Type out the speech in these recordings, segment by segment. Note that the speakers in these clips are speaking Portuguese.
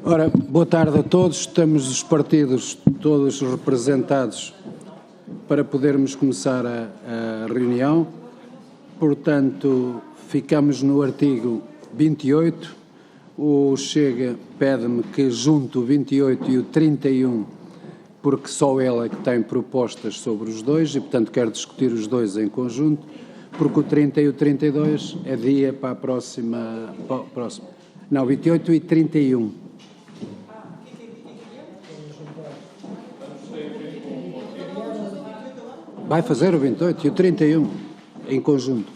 Ora, boa tarde a todos. Estamos os partidos todos representados para podermos começar a reunião. Portanto, ficamos no artigo 28. O Chega pede-me que junte o 28 e o 31, porque só ele é que tem propostas sobre os dois e, portanto, quero discutir os dois em conjunto, porque o 30 e o 32 é dia para a próxima. Não, 28 e 31. Vai fazer o 28 e o 31 em conjunto.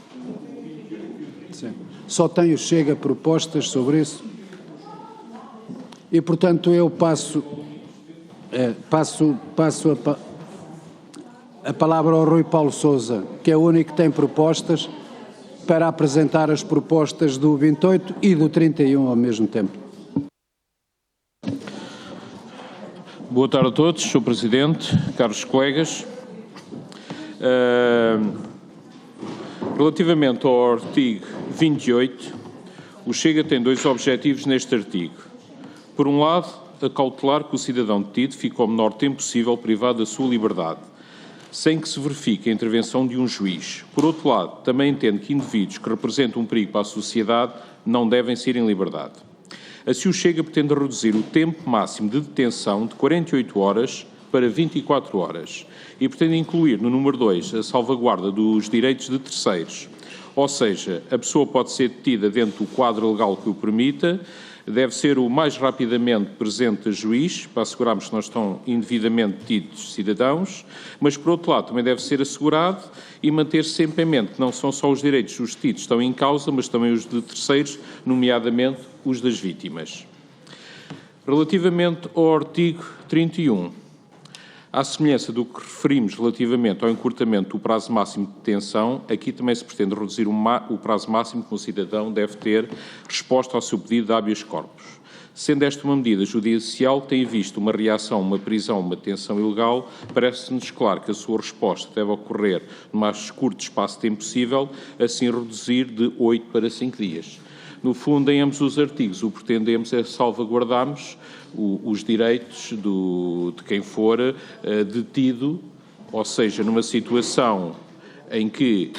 Sim. Só tem o Chega propostas sobre isso. E, portanto, eu passo a palavra ao Rui Paulo Sousa, que é o único que tem propostas, para apresentar as propostas do 28 e do 31 ao mesmo tempo. Boa tarde a todos, Sr. Presidente, caros colegas. Relativamente ao artigo 28, o Chega tem dois objetivos neste artigo. Por um lado, acautelar que o cidadão detido fique ao menor tempo possível privado da sua liberdade, sem que se verifique a intervenção de um juiz. Por outro lado, também entende que indivíduos que representam um perigo para a sociedade não devem ser em liberdade. Assim, o Chega pretende reduzir o tempo máximo de detenção de 48 horas para 24 horas e pretende incluir no número 2 a salvaguarda dos direitos de terceiros. Ou seja, a pessoa pode ser detida dentro do quadro legal que o permita, deve ser o mais rapidamente presente a juiz, para assegurarmos que não estão indevidamente detidos cidadãos, mas, por outro lado, também deve ser assegurado e manter-se sempre em mente que não são só os direitos dos detidos que estão em causa, mas também os de terceiros, nomeadamente os das vítimas. Relativamente ao artigo 31, à semelhança do que referimos relativamente ao encurtamento do prazo máximo de detenção, aqui também se pretende reduzir o prazo máximo que um cidadão deve ter resposta ao seu pedido de habeas corpus. Sendo esta uma medida judicial, tem visto uma reação, uma prisão, uma detenção ilegal, parece-nos claro que a sua resposta deve ocorrer no mais curto espaço de tempo possível, assim reduzir de 8 para 5 dias. No fundo, em ambos os artigos, o que pretendemos é salvaguardarmos os direitos de quem for detido, ou seja, numa situação em que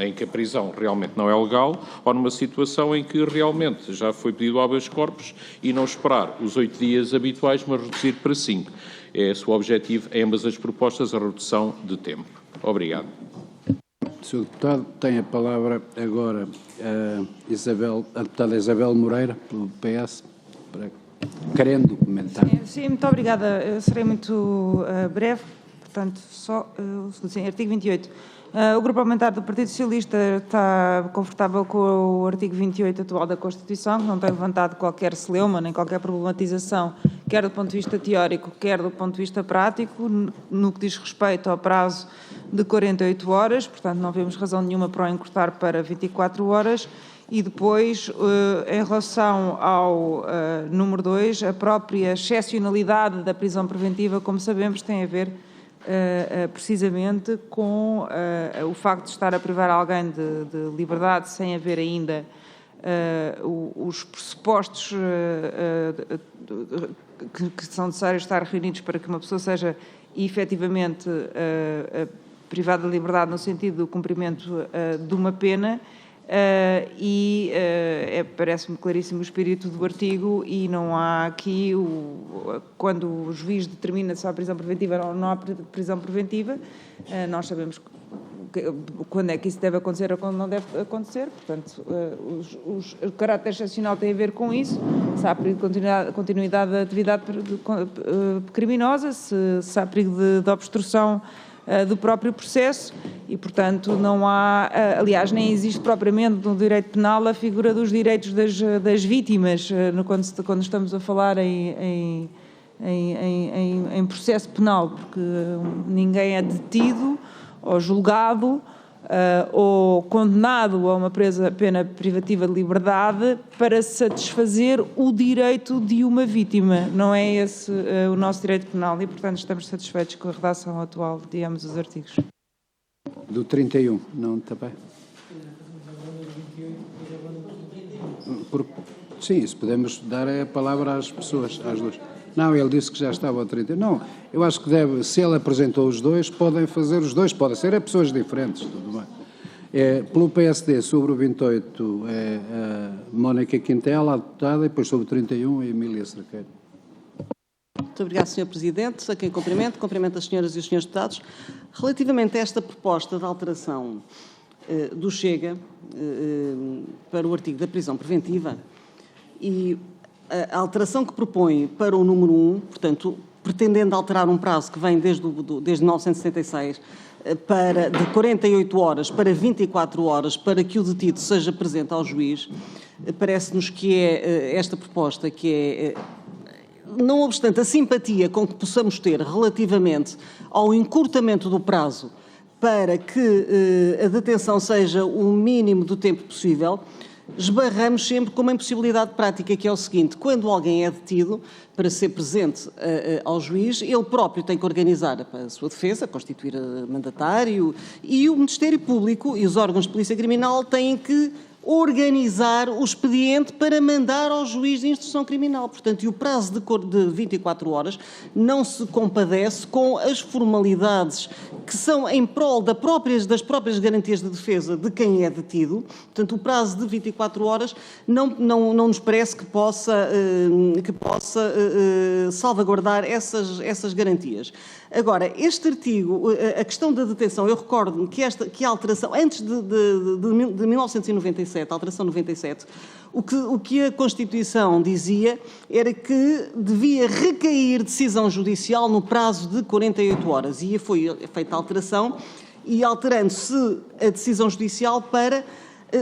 em que a prisão realmente não é legal, ou numa situação em que realmente já foi pedido habeas corpus e não esperar os 8 dias habituais, mas reduzir para 5. É esse o objetivo em ambas as propostas, a redução de tempo. Obrigado. Sr. Deputado, tem a palavra agora a deputada Isabel Moreira, pelo PS, querendo comentar. Sim, muito obrigada. Eu serei muito breve, portanto, artigo 28. O Grupo Parlamentar do Partido Socialista está confortável com o artigo 28 atual da Constituição, que não tem levantado qualquer celeuma, nem qualquer problematização, quer do ponto de vista teórico, quer do ponto de vista prático, no que diz respeito ao prazo de 48 horas, portanto não vemos razão nenhuma para o encurtar para 24 horas. E depois, em relação ao número 2, a própria excepcionalidade da prisão preventiva, como sabemos, tem a ver precisamente com o facto de estar a privar alguém de liberdade sem haver ainda os pressupostos que são necessários estar reunidos para que uma pessoa seja efetivamente privada de liberdade no sentido do cumprimento de uma pena. Parece-me claríssimo o espírito do artigo e não há aqui, quando o juiz determina se há prisão preventiva ou não há prisão preventiva, nós sabemos quando é que isso deve acontecer ou quando não deve acontecer, portanto, o caráter excepcional tem a ver com isso, se há perigo de continuidade da atividade criminosa, se há perigo de obstrução do próprio processo e, portanto, não há, aliás, nem existe propriamente no direito penal a figura dos direitos das vítimas, quando estamos a falar em processo penal, porque ninguém é detido ou julgado ou condenado a uma pena privativa de liberdade para satisfazer o direito de uma vítima. Não é esse o nosso direito penal e, portanto, estamos satisfeitos com a redação atual de ambos os artigos. Do 31, não também? Sim, isso podemos dar a palavra às pessoas, às duas. Não, ele disse que já estava a 30. Não, eu acho que deve, se ele apresentou os dois, podem fazer os dois, podem ser pessoas diferentes, tudo bem. Pelo PSD, sobre o 28, a Mónica Quintela, a deputada, e depois sobre o 31, a Emília Cerqueira. Muito obrigado, Sr. Presidente. A quem cumprimento as senhoras e os senhores deputados. Relativamente a esta proposta de alteração do Chega para o artigo da prisão preventiva e a alteração que propõe para o número 1, portanto, pretendendo alterar um prazo que vem desde 1976 de 48 horas para 24 horas para que o detido seja presente ao juiz, parece-nos que é esta proposta que é... Não obstante a simpatia com que possamos ter relativamente ao encurtamento do prazo para que a detenção seja o mínimo do tempo possível, esbarramos sempre com uma impossibilidade prática, que é o seguinte: quando alguém é detido para ser presente ao juiz, ele próprio tem que organizar a sua defesa, constituir mandatário, e o Ministério Público e os órgãos de polícia criminal têm que organizar o expediente para mandar ao juiz de instrução criminal. Portanto, e o prazo de 24 horas não se compadece com as formalidades que são em prol das próprias garantias de defesa de quem é detido. Portanto, o prazo de 24 horas não nos parece que possa salvaguardar essas garantias. Agora, este artigo, a questão da detenção, eu recordo-me que a alteração, antes de 1997, a alteração 97, o que a Constituição dizia era que devia recair decisão judicial no prazo de 48 horas. E foi feita a alteração, e alterando-se a decisão judicial para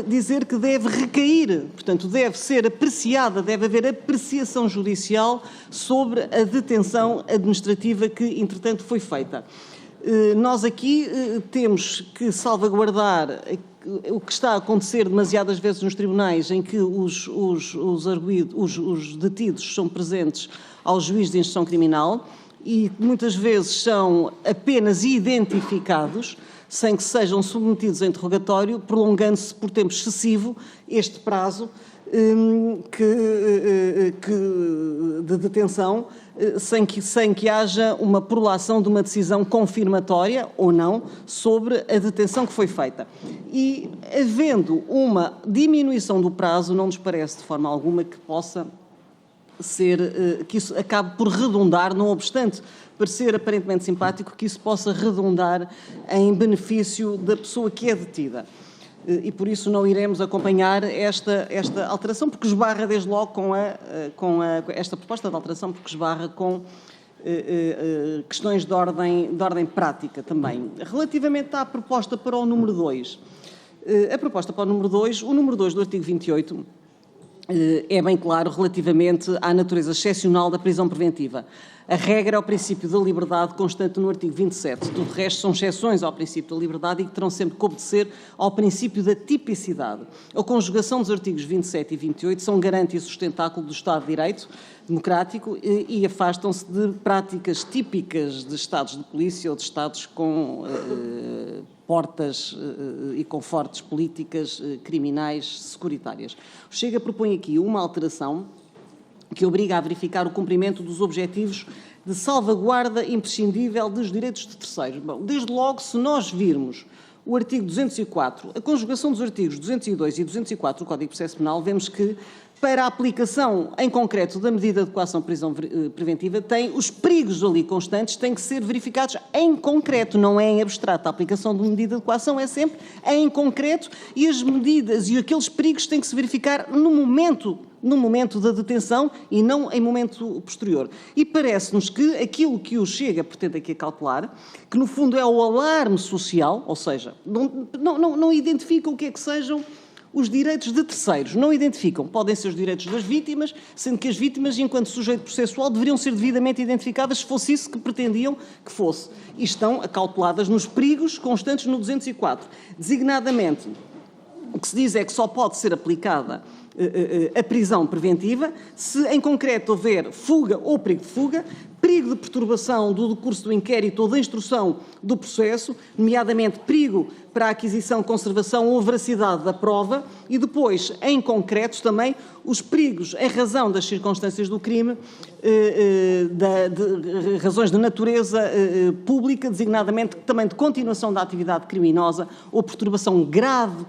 dizer que deve recair, portanto, deve ser apreciada, deve haver apreciação judicial sobre a detenção administrativa que, entretanto, foi feita. Nós aqui temos que salvaguardar o que está a acontecer demasiadas vezes nos tribunais, em que os detidos são presentes ao juiz de instrução criminal e muitas vezes são apenas identificados, sem que sejam submetidos a interrogatório, prolongando-se por tempo excessivo este prazo de detenção, sem que haja uma prolação de uma decisão confirmatória ou não sobre a detenção que foi feita. E, havendo uma diminuição do prazo, não nos parece de forma alguma que possa ser, que isso acabe por redundar, não obstante parecer aparentemente simpático, que isso possa redundar em benefício da pessoa que é detida. E por isso não iremos acompanhar esta alteração, porque esbarra desde logo com esta proposta de alteração, porque esbarra com questões de ordem prática também. Relativamente à proposta para o número 2, a proposta para o número 2 do artigo 28, é bem claro relativamente à natureza excepcional da prisão preventiva. A regra é o princípio da liberdade constante no artigo 27. Tudo o resto são exceções ao princípio da liberdade e que terão sempre que obedecer ao princípio da tipicidade. A conjugação dos artigos 27 e 28 são garante e sustentáculo do Estado de Direito democrático e afastam-se de práticas típicas de Estados de polícia ou de Estados com portas e com fortes políticas criminais securitárias. O Chega propõe aqui uma alteração que obriga a verificar o cumprimento dos objetivos de salvaguarda imprescindível dos direitos de terceiros. Bom, desde logo, se nós virmos o artigo 204, a conjugação dos artigos 202 e 204 do Código de Processo Penal, vemos que, para a aplicação em concreto da medida de coação de prisão preventiva, os perigos ali constantes têm que ser verificados em concreto, não é em abstrato. A aplicação de medida de coação é sempre em concreto e as medidas e aqueles perigos têm que se verificar no momento da detenção e não em momento posterior. E parece-nos que aquilo que o Chega pretende aqui calcular, que no fundo é o alarme social, ou seja, não identifica o que é que sejam os direitos de terceiros, não identificam. Podem ser os direitos das vítimas, sendo que as vítimas, enquanto sujeito processual, deveriam ser devidamente identificadas se fosse isso que pretendiam que fosse. E estão acauteladas nos perigos constantes no 204. Designadamente, o que se diz é que só pode ser aplicada a prisão preventiva se, em concreto, houver fuga ou perigo de fuga, perigo de perturbação do decurso do inquérito ou da instrução do processo, nomeadamente perigo para a aquisição, conservação ou veracidade da prova, e depois, em concreto, também os perigos em razão das circunstâncias do crime, razões de natureza pública, designadamente também de continuação da atividade criminosa ou perturbação grave,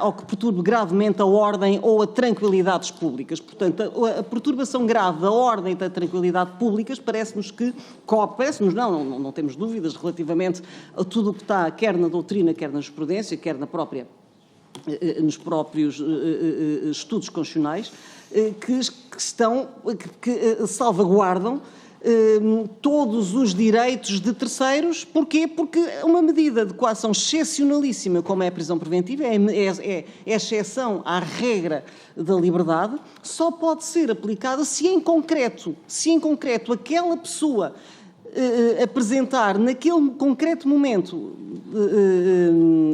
ou que perturbe gravemente a ordem ou a tranquilidades públicas. Portanto, a perturbação grave da ordem e da tranquilidade públicas parece-nos que, não temos dúvidas relativamente a tudo o que está, quer na doutrina, quer na jurisprudência, quer nos próprios estudos constitucionais, que salvaguardam todos os direitos de terceiros. Porquê? Porque uma medida de coação excepcionalíssima, como é a prisão preventiva, é exceção à regra da liberdade, só pode ser aplicada se em concreto aquela pessoa apresentar naquele concreto momento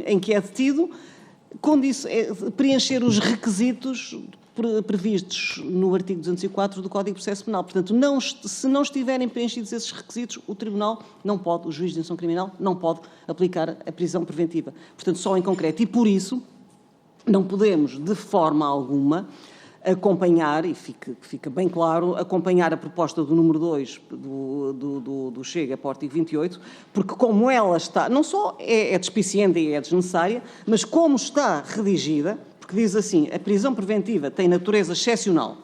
em que é detido, preencher os requisitos previstos no artigo 204 do Código de Processo Penal. Portanto, se não estiverem preenchidos esses requisitos, o Tribunal não pode, o juiz de instrução criminal não pode aplicar a prisão preventiva. Portanto, só em concreto. E por isso, não podemos, de forma alguma, acompanhar, e fica bem claro, acompanhar a proposta do número 2 do Chega para o artigo 28, porque como ela está, não só é despiciente e é desnecessária, mas como está redigida, porque diz assim, a prisão preventiva tem natureza excepcional.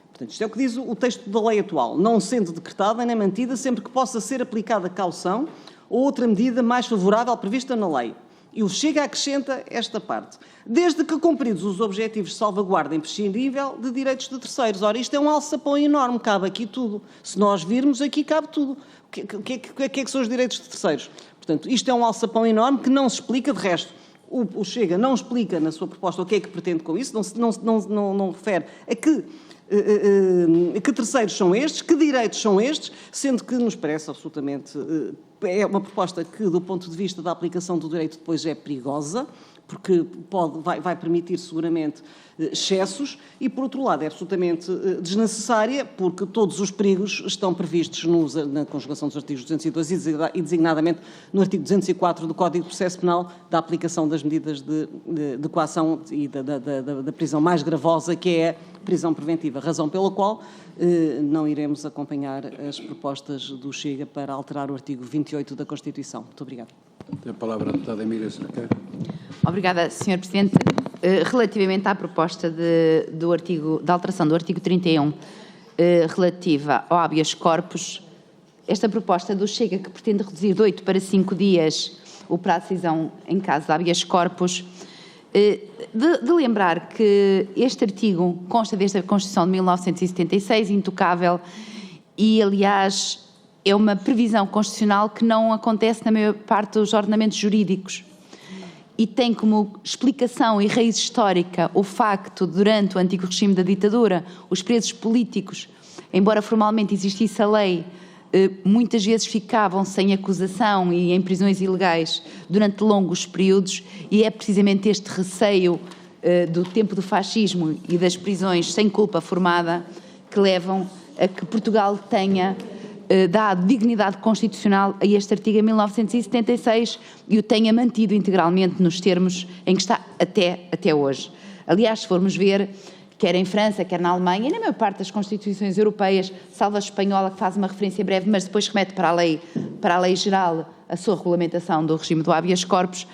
Portanto, isto é o que diz o texto da lei atual, não sendo decretada nem mantida sempre que possa ser aplicada caução ou outra medida mais favorável prevista na lei. E o Chega acrescenta esta parte. Desde que cumpridos os objetivos de salvaguarda imprescindível de direitos de terceiros. Ora, isto é um alçapão enorme, cabe aqui tudo. Se nós virmos, aqui cabe tudo. O que é que são os direitos de terceiros? Portanto, isto é um alçapão enorme que não se explica de resto. O Chega não explica na sua proposta o que é que pretende com isso, não refere a que terceiros são estes, que direitos são estes, sendo que nos parece absolutamente... É uma proposta que, do ponto de vista da aplicação do direito, depois é perigosa, porque vai permitir seguramente excessos, e, por outro lado, é absolutamente desnecessária, porque todos os perigos estão previstos na conjugação dos artigos 202 e designadamente no artigo 204 do Código de Processo Penal, da aplicação das medidas de coação e da prisão mais gravosa, que é a prisão preventiva, razão pela qual não iremos acompanhar as propostas do Chega para alterar o artigo 28 da Constituição. Muito obrigada. Tem a palavra a deputada Emília Cerqueira. Obrigada, Sr. Presidente. Relativamente à proposta da alteração do artigo 31 relativa ao habeas corpus, esta proposta do Chega, que pretende reduzir de 8 para 5 dias o prazo de decisão em caso de habeas corpus, de lembrar que este artigo consta desde a Constituição de 1976, intocável, e, aliás, é uma previsão constitucional que não acontece na maior parte dos ordenamentos jurídicos e tem como explicação e raiz histórica o facto, durante o antigo regime da ditadura, os presos políticos, embora formalmente existisse a lei, muitas vezes ficavam sem acusação e em prisões ilegais durante longos períodos, e é precisamente este receio do tempo do fascismo e das prisões sem culpa formada que levam a que Portugal tenha dado dignidade constitucional a este artigo em 1976 e o tenha mantido integralmente nos termos em que está até hoje. Aliás, se formos ver, quer em França, quer na Alemanha, e na maior parte das constituições europeias, salvo a espanhola, que faz uma referência breve, mas depois remete para a lei geral a sua regulamentação do regime do habeas corpus,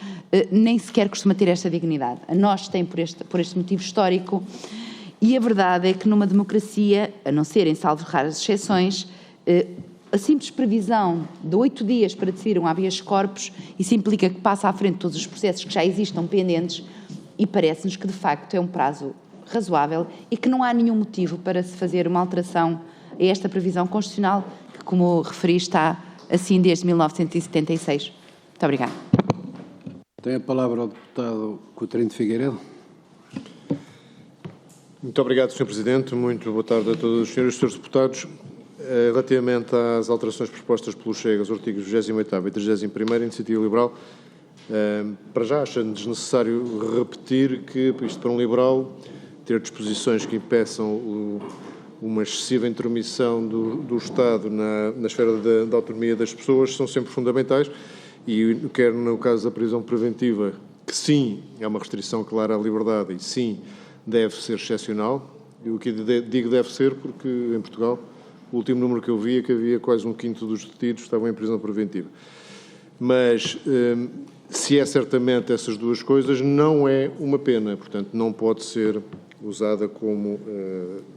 nem sequer costuma ter esta dignidade. A nós tem por este motivo histórico, e a verdade é que numa democracia, a não ser em salvo raras exceções, a simples previsão de 8 dias para decidir um habeas corpus, isso implica que passa à frente todos os processos que já existam pendentes, e parece-nos que de facto é um prazo razoável e que não há nenhum motivo para se fazer uma alteração a esta previsão constitucional, que, como referi, está assim desde 1976. Muito obrigada. Tem a palavra o deputado Coutinho de Figueiredo. Muito obrigado, Sr. Presidente. Muito boa tarde a todos os senhores e senhores deputados. Relativamente às alterações propostas pelo Chega aos artigos 28º e 31º, a Iniciativa Liberal, para já achando desnecessário repetir que, isto para um liberal, ter disposições que impeçam uma excessiva intromissão do Estado na esfera da autonomia das pessoas são sempre fundamentais, e quer no caso da prisão preventiva, que sim, é uma restrição clara à liberdade e sim, deve ser excepcional. E o que digo deve ser porque em Portugal o último número que eu vi é que havia quase 1/5 dos detidos estavam em prisão preventiva. Mas se é certamente essas duas coisas, não é uma pena, portanto não pode ser usada como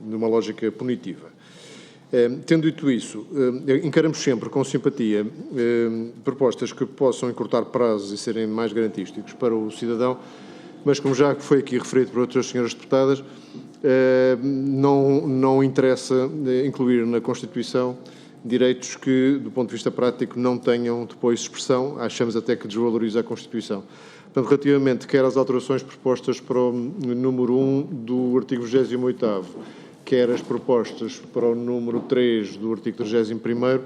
numa lógica punitiva. Tendo dito isso, encaramos sempre com simpatia propostas que possam encurtar prazos e serem mais garantísticos para o cidadão, mas como já foi aqui referido por outras senhoras deputadas, não interessa incluir na Constituição direitos que, do ponto de vista prático, não tenham depois expressão, achamos até que desvaloriza a Constituição. Portanto, relativamente quer às alterações propostas para o número 1 do artigo 28º, quer as propostas para o número 3 do artigo 31º,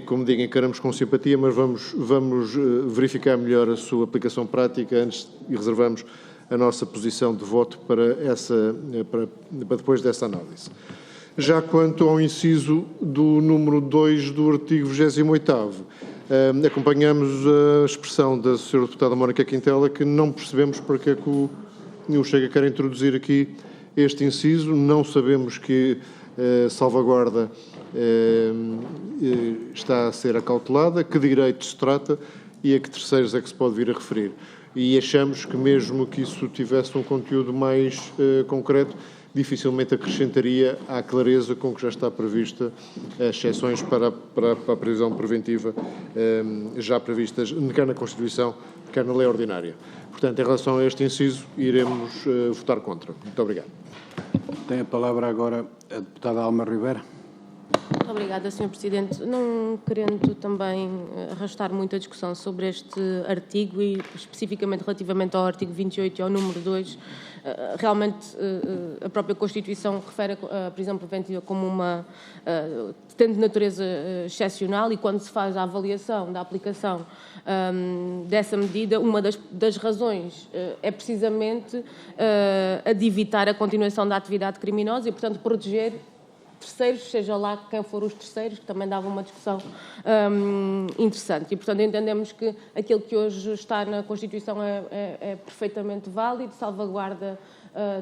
como digo, encaramos com simpatia, mas vamos verificar melhor a sua aplicação prática antes e reservamos a nossa posição de voto para depois dessa análise. Já quanto ao inciso do número 2 do artigo 28º, acompanhamos a expressão da Sra. Deputada Mónica Quintela, que não percebemos para que é que o Chega quer introduzir aqui este inciso, não sabemos que salvaguarda está a ser acautelada, que direito se trata e a que terceiros é que se pode vir a referir. E achamos que mesmo que isso tivesse um conteúdo mais concreto, dificilmente acrescentaria à clareza com que já está prevista as exceções para a prisão preventiva já previstas quer na Constituição, quer na lei ordinária. Portanto, em relação a este inciso, iremos votar contra. Muito obrigado. Tem a palavra agora a deputada Alma Ribeira. Obrigada, Sr. Presidente. Não querendo também arrastar muito a discussão sobre este artigo e especificamente relativamente ao artigo 28 e ao número 2, realmente a própria Constituição refere a prisão preventiva como tendo de natureza excepcional, e quando se faz a avaliação da aplicação dessa medida, uma das razões é precisamente a de evitar a continuação da atividade criminosa e, portanto, proteger terceiros, seja lá quem for os terceiros, que também dava uma discussão interessante. E, portanto, entendemos que aquilo que hoje está na Constituição é perfeitamente válido, salvaguarda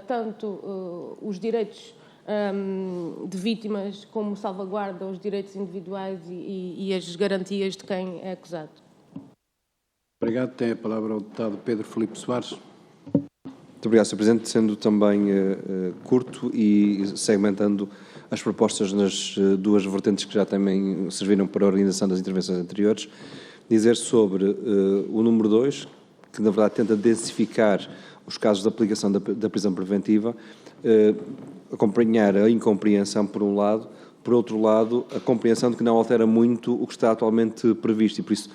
tanto os direitos de vítimas, como salvaguarda os direitos individuais e as garantias de quem é acusado. Obrigado. Tem a palavra o deputado Pedro Filipe Soares. Muito obrigado, Sr. Presidente. Sendo também curto e segmentando as propostas nas duas vertentes que já também serviram para a organização das intervenções anteriores, dizer sobre o número 2, que na verdade tenta densificar os casos de aplicação da prisão preventiva, acompanhar a incompreensão por um lado, por outro lado, a compreensão de que não altera muito o que está atualmente previsto e por isso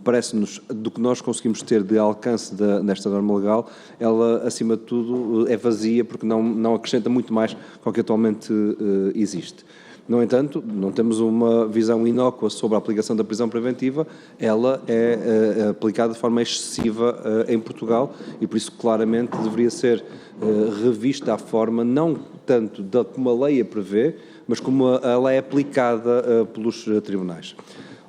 parece-nos, do que nós conseguimos ter de alcance nesta norma legal, ela, acima de tudo, é vazia porque não acrescenta muito mais ao que atualmente existe. No entanto, não temos uma visão inócua sobre a aplicação da prisão preventiva, ela é aplicada de forma excessiva em Portugal e por isso claramente deveria ser revista a forma, não tanto como a lei a prevê, mas como a lei é aplicada pelos tribunais.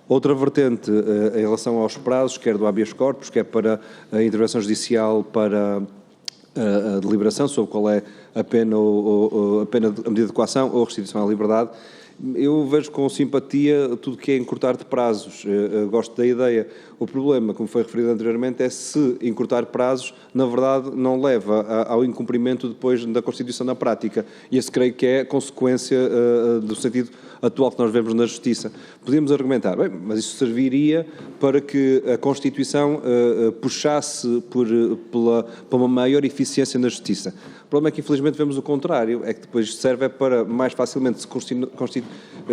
Outra vertente em relação aos prazos, quer do habeas corpus, quer para a intervenção judicial para a deliberação sobre qual é a pena, a medida de coação ou a restituição à liberdade, eu vejo com simpatia tudo que é encurtar de prazos. Gosto da ideia. O problema, como foi referido anteriormente, é se encurtar prazos, na verdade, não leva ao incumprimento depois da Constituição na prática. E esse creio que é consequência do sentido atual que nós vemos na Justiça. Podíamos argumentar, bem, mas isso serviria para que a Constituição puxasse por uma maior eficiência na Justiça. O problema é que, infelizmente, vemos o contrário, é que depois serve para mais facilmente se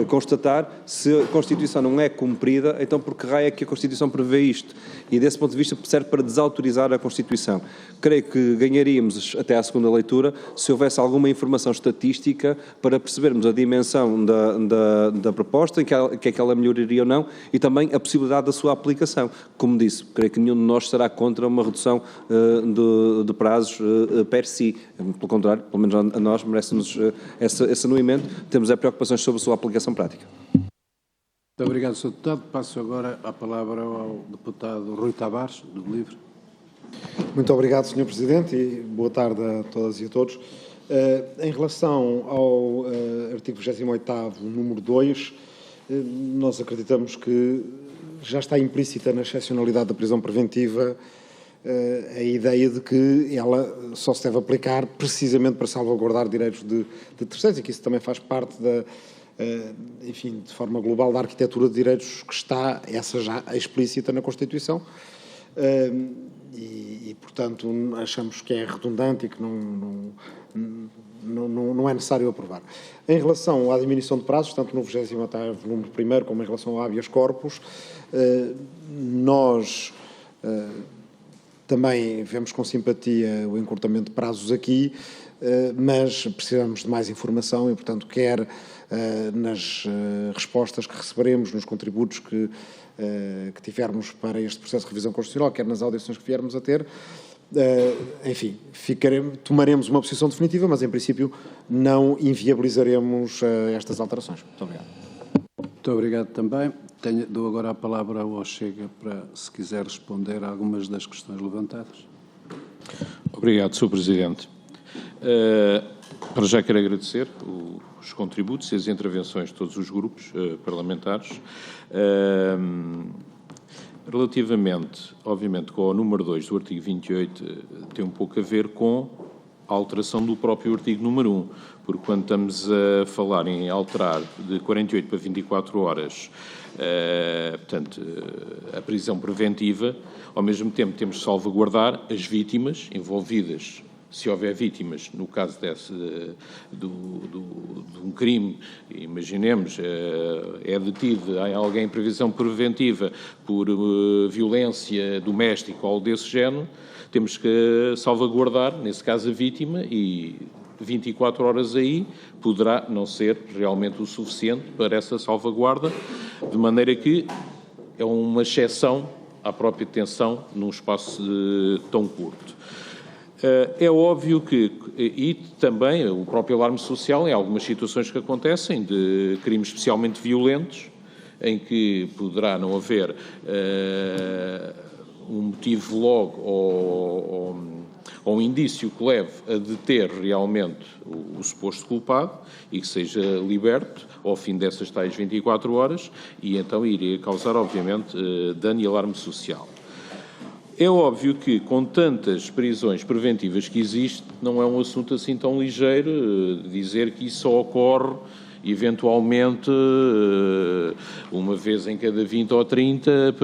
constatar se a Constituição não é cumprida, então por que raio é que a Constituição prevê isto? E desse ponto de vista serve para desautorizar a Constituição. Creio que ganharíamos até à segunda leitura se houvesse alguma informação estatística para percebermos a dimensão da proposta, em que é que ela melhoraria ou não, e também a possibilidade da sua aplicação. Como disse, creio que nenhum de nós será contra uma redução de prazos per si. Pelo contrário, pelo menos a nós merece-nos esse anuimento. Temos preocupações sobre a sua aplicação prática. Muito obrigado, Sr. Deputado. Passo agora a palavra ao deputado Rui Tavares, do LIVRE. Muito obrigado, Sr. Presidente, e boa tarde a todas e a todos. Em relação ao artigo 28º, número 2, nós acreditamos que já está implícita na excepcionalidade da prisão preventiva a ideia de que ela só se deve aplicar precisamente para salvaguardar direitos de terceiros, e que isso também faz parte enfim, de forma global, da arquitetura de direitos que está, essa já explícita na Constituição, e portanto, achamos que é redundante e que não é necessário aprovar. Em relação à diminuição de prazos, tanto no 28º número 1º como em relação ao habeas corpus, nós também vemos com simpatia o encurtamento de prazos aqui, mas precisamos de mais informação e, portanto, quer nas respostas que receberemos, nos contributos que tivermos para este processo de revisão constitucional, quer nas audições que viermos a ter, enfim, tomaremos uma posição definitiva, mas em princípio não inviabilizaremos estas alterações. Muito obrigado. Muito obrigado também. Dou agora a palavra ao Chega para, se quiser, responder a algumas das questões levantadas. Obrigado, Sr. Presidente. Para já quero agradecer os contributos e as intervenções de todos os grupos parlamentares. Relativamente, obviamente, com o número 2 do artigo 28, tem um pouco a ver com a alteração do próprio artigo número 1, porque quando estamos a falar em alterar de 48 para 24 horas, portanto, a prisão preventiva, ao mesmo tempo temos de salvaguardar as vítimas envolvidas. Se houver vítimas, no caso de um crime, imaginemos, é detido alguém em prisão preventiva por violência doméstica ou algo desse género, temos que salvaguardar, nesse caso, a vítima, e 24 horas aí poderá não ser realmente o suficiente para essa salvaguarda, de maneira que é uma exceção à própria detenção num espaço tão curto. É óbvio que, e também o próprio alarme social, em algumas situações que acontecem, de crimes especialmente violentos, em que poderá não haver um motivo logo ou um indício que leve a deter realmente o suposto culpado e que seja liberto ao fim dessas tais 24 horas, e então iria causar, obviamente, dano e alarme social. É óbvio que, com tantas prisões preventivas que existem, não é um assunto assim tão ligeiro dizer que isso só ocorre, eventualmente, uma vez em cada 20 ou 30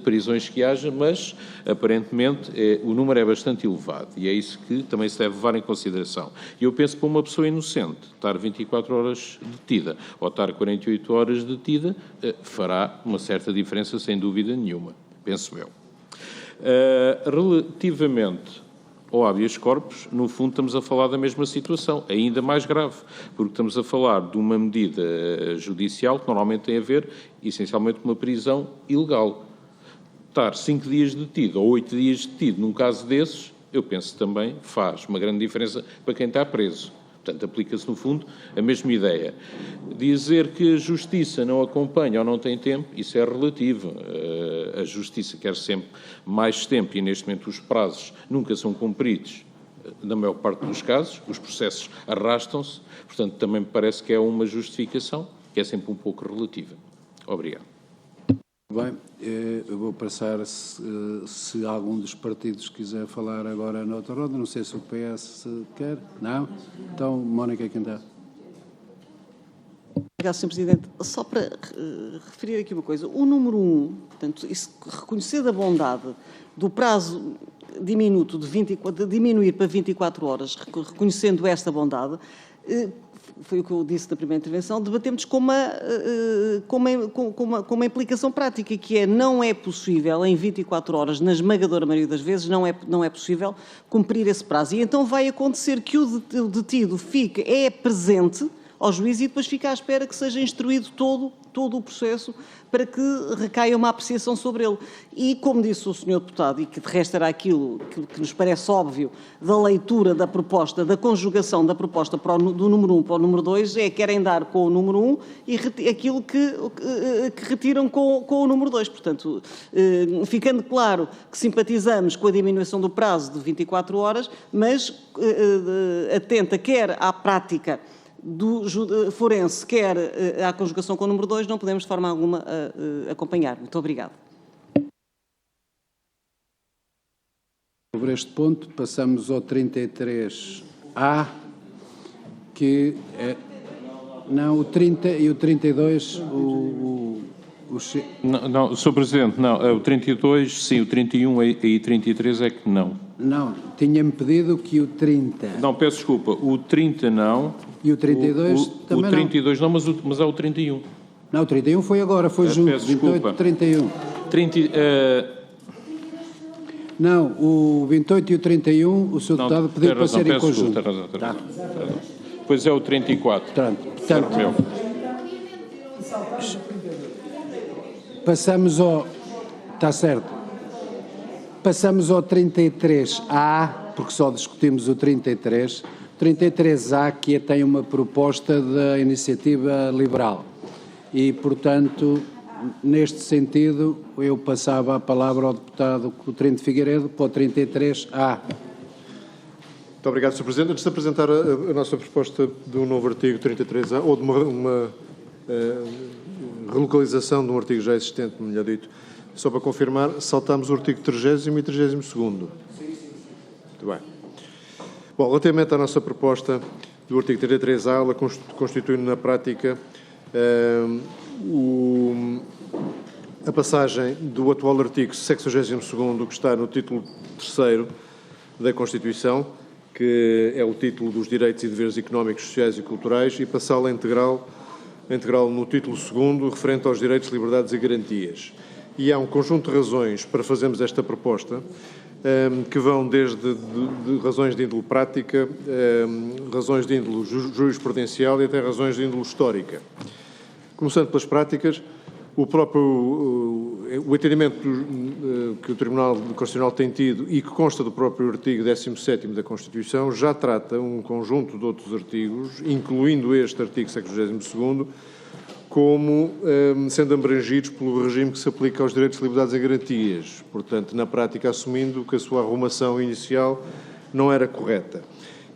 prisões que haja, mas, aparentemente, o número é bastante elevado e é isso que também se deve levar em consideração. E eu penso que para uma pessoa inocente, estar 24 horas detida ou estar 48 horas detida, fará uma certa diferença, sem dúvida nenhuma, penso eu. Relativamente ao habeas corpus, no fundo estamos a falar da mesma situação, ainda mais grave, porque estamos a falar de uma medida judicial que normalmente tem a ver, essencialmente, com uma prisão ilegal. Estar 5 dias detido ou 8 dias detido, num caso desses, eu penso também faz uma grande diferença para quem está preso. Portanto, aplica-se, no fundo, a mesma ideia. Dizer que a Justiça não acompanha ou não tem tempo, isso é relativo. A Justiça quer sempre mais tempo e, neste momento, os prazos nunca são cumpridos, na maior parte dos casos, os processos arrastam-se, portanto, também me parece que é uma justificação que é sempre um pouco relativa. Obrigado. Bem, eu vou passar, se algum dos partidos quiser falar agora na outra ronda, não sei se o PS quer, não? Então, Mónica Quintana. Obrigado, Sr. Presidente. Só para referir aqui uma coisa, o número 1, portanto, reconhecer a bondade do prazo diminuto de diminuir para 24 horas, reconhecendo esta bondade, foi o que eu disse na primeira intervenção, debatemos com uma implicação prática, que é: não é possível, em 24 horas, na esmagadora maioria das vezes, não é possível cumprir esse prazo. E então vai acontecer que o detido é presente ao juiz e depois fica à espera que seja instruído todo o processo para que recaia uma apreciação sobre ele. E, como disse o Sr. Deputado, e que de resto era aquilo que nos parece óbvio da leitura da proposta, da conjugação da proposta do número 1 para o número 2, é que querem dar com o número 1 e aquilo que retiram com o número 2. Portanto, ficando claro que simpatizamos com a diminuição do prazo de 24 horas, mas atenta quer à prática do forense, quer à conjugação com o número 2, não podemos de forma alguma acompanhar. Muito obrigado. Sobre este ponto, passamos ao 33A, que é... Não, o 30 e o 32, Não, Sr. Presidente, não. O 32, sim, o 31 e 33 é que não. Não, tinha-me pedido que o 30... Não, peço desculpa, o 30 não. E o 32 também o 32 não, mas há o 31. Não, o 31 foi agora, foi junto, peço desculpa. 28 e 31. Não, o 28 e o 31, o Sr. Deputado pediu para ser em conjunto. Tem razão. Pois é o 34. Portanto, passamos ao... Está certo. Passamos ao 33A, porque só discutimos o 33. 33A, que tem uma proposta da Iniciativa Liberal. E, portanto, neste sentido, eu passava a palavra ao deputado Coutinho de Figueiredo para o 33A. Muito obrigado, Sr. Presidente. Antes de apresentar a nossa proposta de um novo artigo 33A, ou de uma relocalização de um artigo já existente, melhor dito, só para confirmar, saltamos o artigo 30º e 32º. Muito bem. Bom, relativamente à nossa proposta do artigo 33A, ela constitui na prática a passagem do atual artigo 62º, que está no título 3º da Constituição, que é o título dos direitos e deveres económicos, sociais e culturais, e passá-la integral no título 2º, referente aos direitos, liberdades e garantias. E há um conjunto de razões para fazermos esta proposta, que vão desde de razões de índole prática, razões de índole jurisprudencial e até razões de índole histórica. Começando pelas práticas, o entendimento que o Tribunal Constitucional tem tido e que consta do próprio artigo 17º da Constituição já trata um conjunto de outros artigos, incluindo este artigo 62º, como sendo abrangidos pelo regime que se aplica aos direitos, liberdades e garantias. Portanto, na prática, assumindo que a sua arrumação inicial não era correta.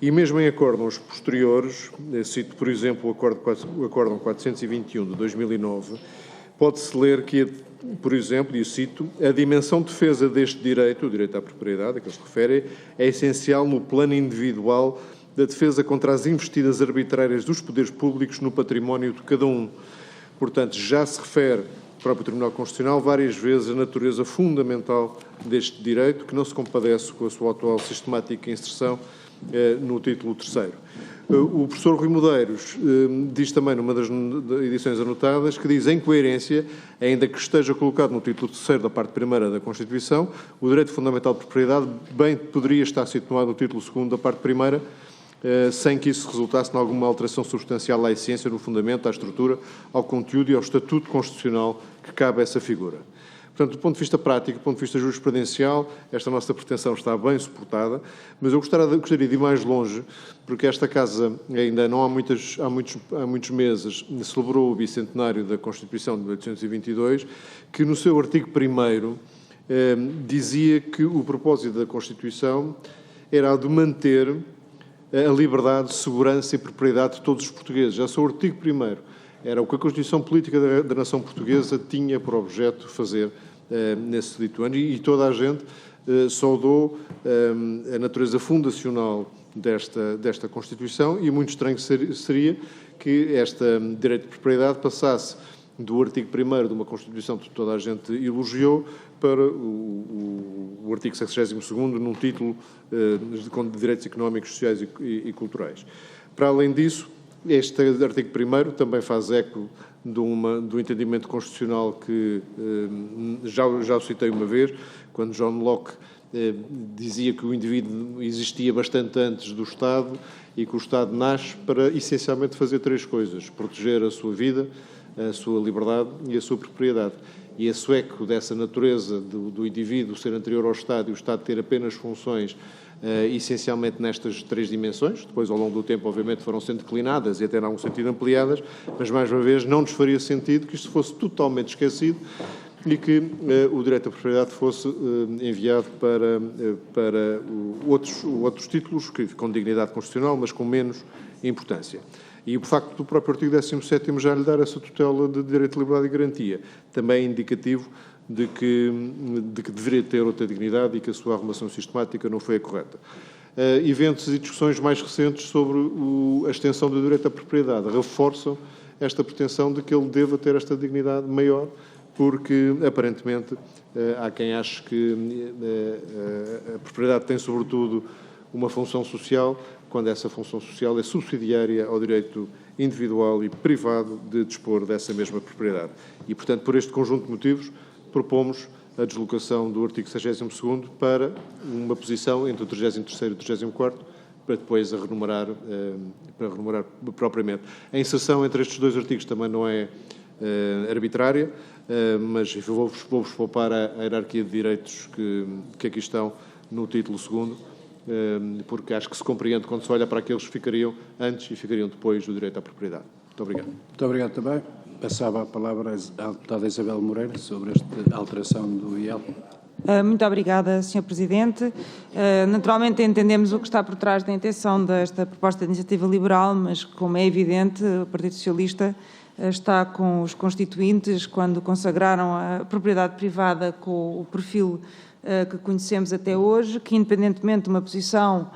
E mesmo em acórdãos posteriores, cito, por exemplo, o Acórdão 421 de 2009, pode-se ler que, por exemplo, e cito, a dimensão de defesa deste direito, o direito à propriedade a que ele se refere, é essencial no plano individual da defesa contra as investidas arbitrárias dos poderes públicos no património de cada um. Portanto, já se refere o próprio Tribunal Constitucional várias vezes a natureza fundamental deste direito, que não se compadece com a sua atual sistemática inserção no título 3º. O professor Rui Medeiros diz também, numa das edições anotadas, que diz, em coerência, ainda que esteja colocado no título 3º da parte 1ª da Constituição, o direito fundamental de propriedade bem poderia estar situado no título 2º da parte 1ª, sem que isso resultasse em alguma alteração substancial à essência, no fundamento, à estrutura, ao conteúdo e ao estatuto constitucional que cabe a essa figura. Portanto, do ponto de vista prático, do ponto de vista jurisprudencial, esta nossa pretensão está bem suportada, mas eu gostaria de ir mais longe, porque esta Casa ainda não há muitos meses celebrou o bicentenário da Constituição de 1822, que no seu artigo 1º dizia que o propósito da Constituição era de manter a liberdade, segurança e propriedade de todos os portugueses. Já só o artigo 1º era o que a Constituição Política da Nação Portuguesa tinha por objeto fazer nesse dito ano, e toda a gente saudou a natureza fundacional desta Constituição, e muito estranho seria que este direito de propriedade passasse do artigo 1º de uma Constituição que toda a gente elogiou para o artigo 62º num título de direitos económicos, sociais e culturais. Para além disso, Este artigo 1º também faz eco do entendimento constitucional que já o citei uma vez, quando John Locke dizia que o indivíduo existia bastante antes do Estado e que o Estado nasce para, essencialmente, fazer 3 coisas: proteger a sua vida, a sua liberdade e a sua propriedade. E esse eco dessa natureza do indivíduo ser anterior ao Estado e o Estado ter apenas funções essencialmente nestas 3 dimensões, depois ao longo do tempo obviamente foram sendo declinadas e até em algum sentido ampliadas, mas mais uma vez não nos faria sentido que isto fosse totalmente esquecido e que o direito à propriedade fosse enviado para outros títulos com dignidade constitucional, mas com menos importância. E o facto do próprio artigo 17º já lhe dar essa tutela de direito de liberdade e garantia também é indicativo de que deveria ter outra dignidade e que a sua arrumação sistemática não foi a correta. Eventos e discussões mais recentes sobre a extensão do direito à propriedade reforçam esta pretensão de que ele deva ter esta dignidade maior, porque, aparentemente, há quem ache que a propriedade tem, sobretudo, uma função social, quando essa função social é subsidiária ao direito individual e privado de dispor dessa mesma propriedade. E, portanto, por este conjunto de motivos, propomos a deslocação do artigo 62º para uma posição entre o 33º e o 34º, para depois para renumerar propriamente. A inserção entre estes 2 artigos também não é arbitrária, mas vou-vos poupar a hierarquia de direitos que aqui estão no título 2º, porque acho que se compreende quando se olha para aqueles que ficariam antes e ficariam depois do direito à propriedade. Muito obrigado. Muito obrigado também. Passava a palavra à deputada Isabel Moreira sobre esta alteração do IEL. Muito obrigada, Sr. Presidente. Naturalmente entendemos o que está por trás da intenção desta proposta de iniciativa liberal, mas como é evidente, o Partido Socialista está com os constituintes quando consagraram a propriedade privada com o perfil que conhecemos até hoje, que independentemente de uma posição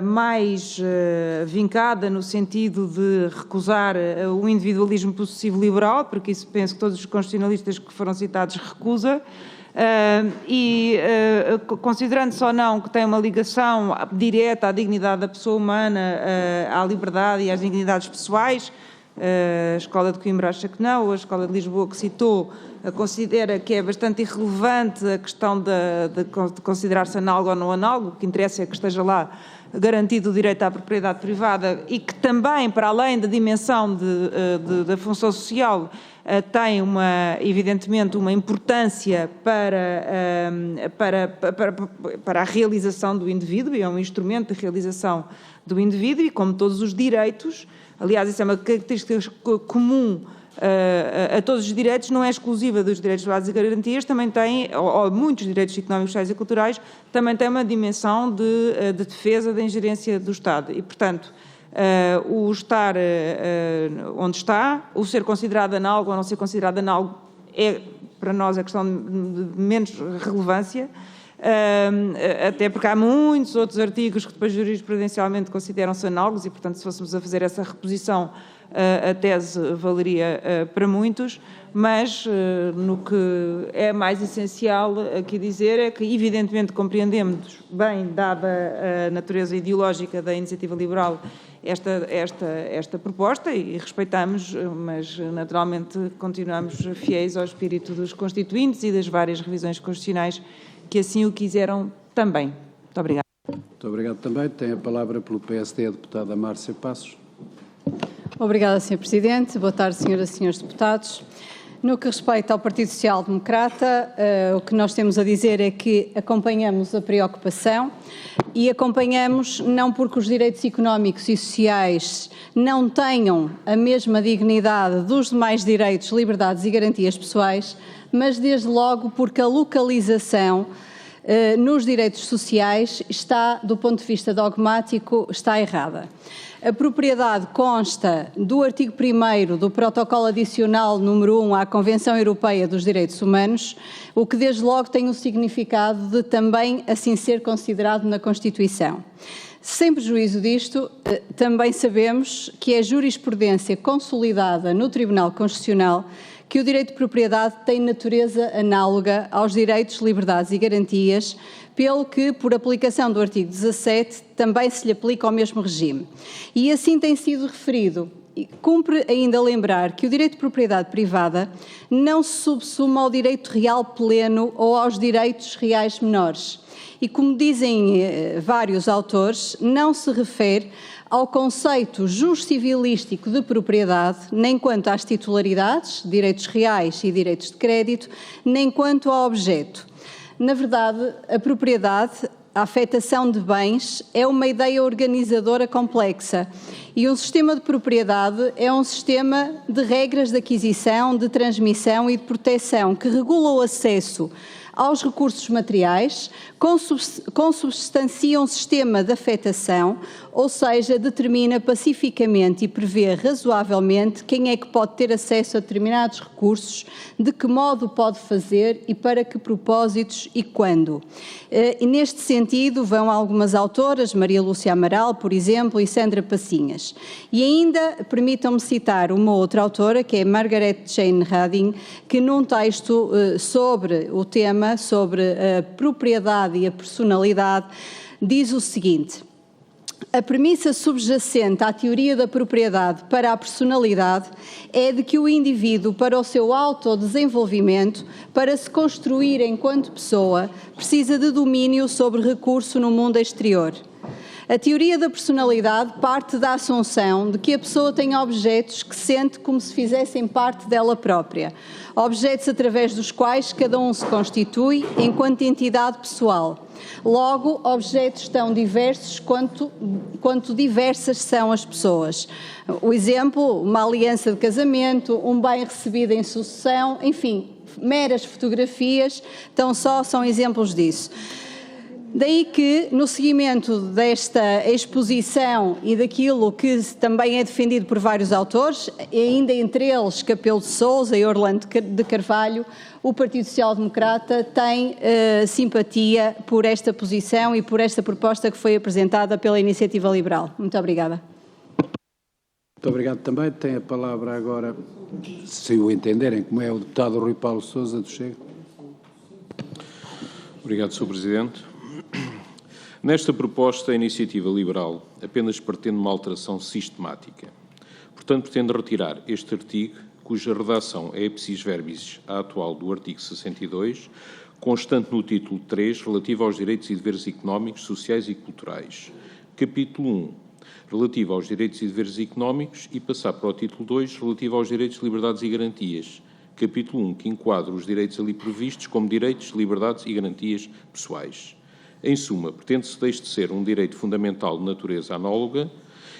mais vincada no sentido de recusar o individualismo possessivo liberal, porque isso penso que todos os constitucionalistas que foram citados recusa, considerando-se ou não que tem uma ligação direta à dignidade da pessoa humana, à liberdade e às dignidades pessoais. A Escola de Coimbra acha que não, a Escola de Lisboa que citou considera que é bastante irrelevante a questão de considerar-se análogo ou não análogo, o que interessa é que esteja lá garantido o direito à propriedade privada e que também, para além da dimensão da função social, tem evidentemente uma importância para a realização do indivíduo, e é um instrumento de realização do indivíduo, e como todos os direitos, aliás, isso é uma característica comum a todos os direitos, não é exclusiva dos direitos básicos e garantias, também tem, ou muitos direitos económicos, sociais e culturais, também tem uma dimensão de defesa da ingerência do Estado. E, portanto, o estar onde está, o ser considerado análogo ou não ser considerado análogo, é, para nós, a questão de menos relevância, até porque há muitos outros artigos que depois jurisprudencialmente consideram-se análogos e, portanto, se fôssemos a fazer essa reposição, a tese valeria para muitos, mas no que é mais essencial aqui dizer é que, evidentemente, compreendemos bem, dada a natureza ideológica da iniciativa liberal, esta proposta e respeitamos, mas naturalmente continuamos fiéis ao espírito dos constituintes e das várias revisões constitucionais que assim o quiseram também. Muito obrigada. Muito obrigado também. Tem a palavra pelo PSD a deputada Márcia Passos. Obrigada, Sr. Presidente. Boa tarde, senhoras e senhores deputados. No que respeita ao Partido Social Democrata, o que nós temos a dizer é que acompanhamos a preocupação e acompanhamos não porque os direitos económicos e sociais não tenham a mesma dignidade dos demais direitos, liberdades e garantias pessoais, mas desde logo porque a localização nos direitos sociais está, do ponto de vista dogmático, está errada. A propriedade consta do artigo 1º do Protocolo Adicional número 1 à Convenção Europeia dos Direitos Humanos, o que desde logo tem o significado de também assim ser considerado na Constituição. Sem prejuízo disto, também sabemos que é jurisprudência consolidada no Tribunal Constitucional que o direito de propriedade tem natureza análoga aos direitos, liberdades e garantias, pelo que, por aplicação do artigo 17, também se lhe aplica ao mesmo regime. E assim tem sido referido. Cumpre ainda lembrar que o direito de propriedade privada não se subsuma ao direito real pleno ou aos direitos reais menores. E, como dizem vários autores, não se refere ao conceito juscivilístico de propriedade, nem quanto às titularidades, direitos reais e direitos de crédito, nem quanto ao objeto. Na verdade, a propriedade, a afetação de bens, é uma ideia organizadora complexa e um sistema de propriedade é um sistema de regras de aquisição, de transmissão e de proteção que regula o acesso aos recursos materiais, consubstancia um sistema de afetação, ou seja, determina pacificamente e prevê razoavelmente quem é que pode ter acesso a determinados recursos, de que modo pode fazer e para que propósitos e quando. E neste sentido vão algumas autoras, Maria Lúcia Amaral, por exemplo, e Sandra Passinhas. E ainda permitam-me citar uma outra autora, que é Margaret Jane Radin, que num texto sobre o tema, sobre a propriedade e a personalidade, diz o seguinte: a premissa subjacente à teoria da propriedade para a personalidade é de que o indivíduo, para o seu autodesenvolvimento, para se construir enquanto pessoa, precisa de domínio sobre recurso no mundo exterior. A teoria da personalidade parte da assunção de que a pessoa tem objetos que sente como se fizessem parte dela própria, objetos através dos quais cada um se constitui enquanto entidade pessoal. Logo, objetos tão diversos quanto diversas são as pessoas. O exemplo, uma aliança de casamento, um bem recebido em sucessão, enfim, meras fotografias, tão só são exemplos disso. Daí que, no seguimento desta exposição e daquilo que também é defendido por vários autores, ainda entre eles Capelo de Sousa e Orlando de Carvalho, o Partido Social Democrata tem simpatia por esta posição e por esta proposta que foi apresentada pela Iniciativa Liberal. Muito obrigada. Muito obrigado também. Tem a palavra agora, se o entenderem, como é o deputado Rui Paulo Sousa, do Chega. Obrigado, Sr. Presidente. Nesta proposta, a Iniciativa Liberal apenas pretende uma alteração sistemática. Portanto, pretende retirar este artigo, cuja redação é ipsis verbis a atual do artigo 62, constante no título 3, relativo aos direitos e deveres económicos, sociais e culturais. Capítulo 1, relativo aos direitos e deveres económicos, e passar para o título 2, relativo aos direitos, liberdades e garantias. Capítulo 1, que enquadra os direitos ali previstos como direitos, liberdades e garantias pessoais. Em suma, pretende-se deixe de ser um direito fundamental de natureza análoga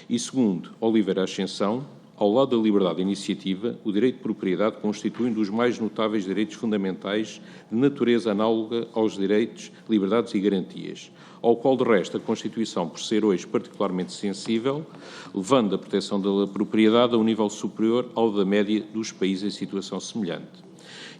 e, segundo Oliveira Ascensão, ao lado da liberdade de iniciativa, o direito de propriedade constitui um dos mais notáveis direitos fundamentais de natureza análoga aos direitos, liberdades e garantias, ao qual, de resto, a Constituição, por ser hoje particularmente sensível, levando a proteção da propriedade a um nível superior ao da média dos países em situação semelhante.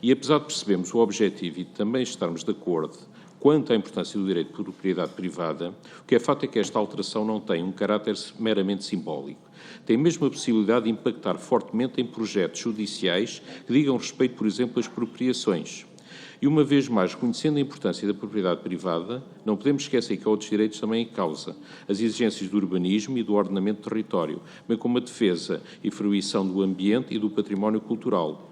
E, apesar de percebermos o objetivo e de também estarmos de acordo quanto à importância do direito de propriedade privada, o que é fato é que esta alteração não tem um caráter meramente simbólico. Tem mesmo a possibilidade de impactar fortemente em projetos judiciais que digam respeito, por exemplo, às expropriações. E, uma vez mais, reconhecendo a importância da propriedade privada, não podemos esquecer que há outros direitos também em causa. As exigências do urbanismo e do ordenamento do território, bem como a defesa e fruição do ambiente e do património cultural,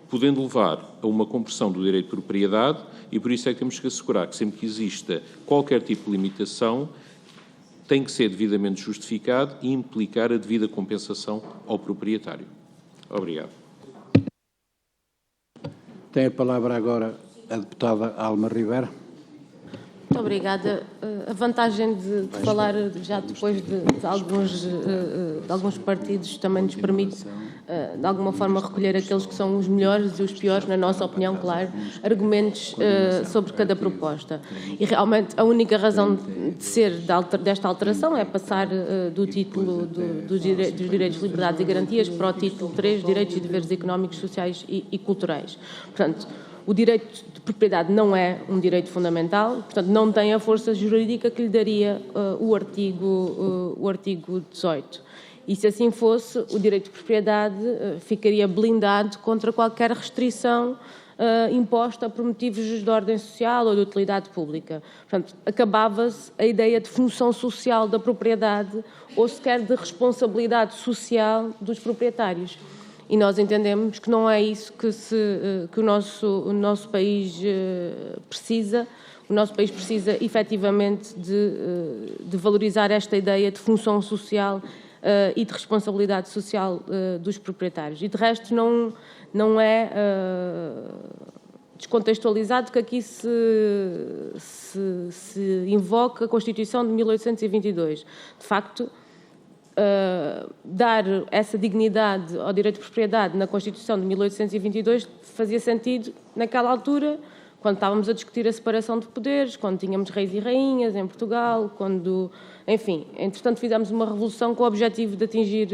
podendo levar a uma compressão do direito de propriedade, e por isso é que temos que assegurar que sempre que exista qualquer tipo de limitação, tem que ser devidamente justificado e implicar a devida compensação ao proprietário. Obrigado. Tem a palavra agora a deputada Alma Ribeiro. Muito obrigada. A vantagem de falar já depois de alguns partidos também nos permite, de alguma forma, recolher aqueles que são os melhores e os piores, na nossa opinião, claro, argumentos sobre cada proposta. E realmente a única razão de ser desta alteração é passar do título dos direitos, liberdades e garantias para o título 3, direitos e deveres económicos, sociais e culturais. Portanto, o direito de propriedade não é um direito fundamental, portanto, não tem a força jurídica que lhe daria o artigo 18. E se assim fosse, o direito de propriedade ficaria blindado contra qualquer restrição imposta por motivos de ordem social ou de utilidade pública. Portanto, acabava-se a ideia de função social da propriedade ou sequer de responsabilidade social dos proprietários. E nós entendemos que não é isso que o nosso país precisa. O nosso país precisa, efetivamente, de valorizar esta ideia de função social e de responsabilidade social dos proprietários. E, de resto, não é descontextualizado que aqui se invoca a Constituição de 1822. De facto, dar essa dignidade ao direito de propriedade na Constituição de 1822 fazia sentido naquela altura, quando estávamos a discutir a separação de poderes, quando tínhamos reis e rainhas em Portugal, quando, enfim, entretanto fizemos uma revolução com o objetivo de atingir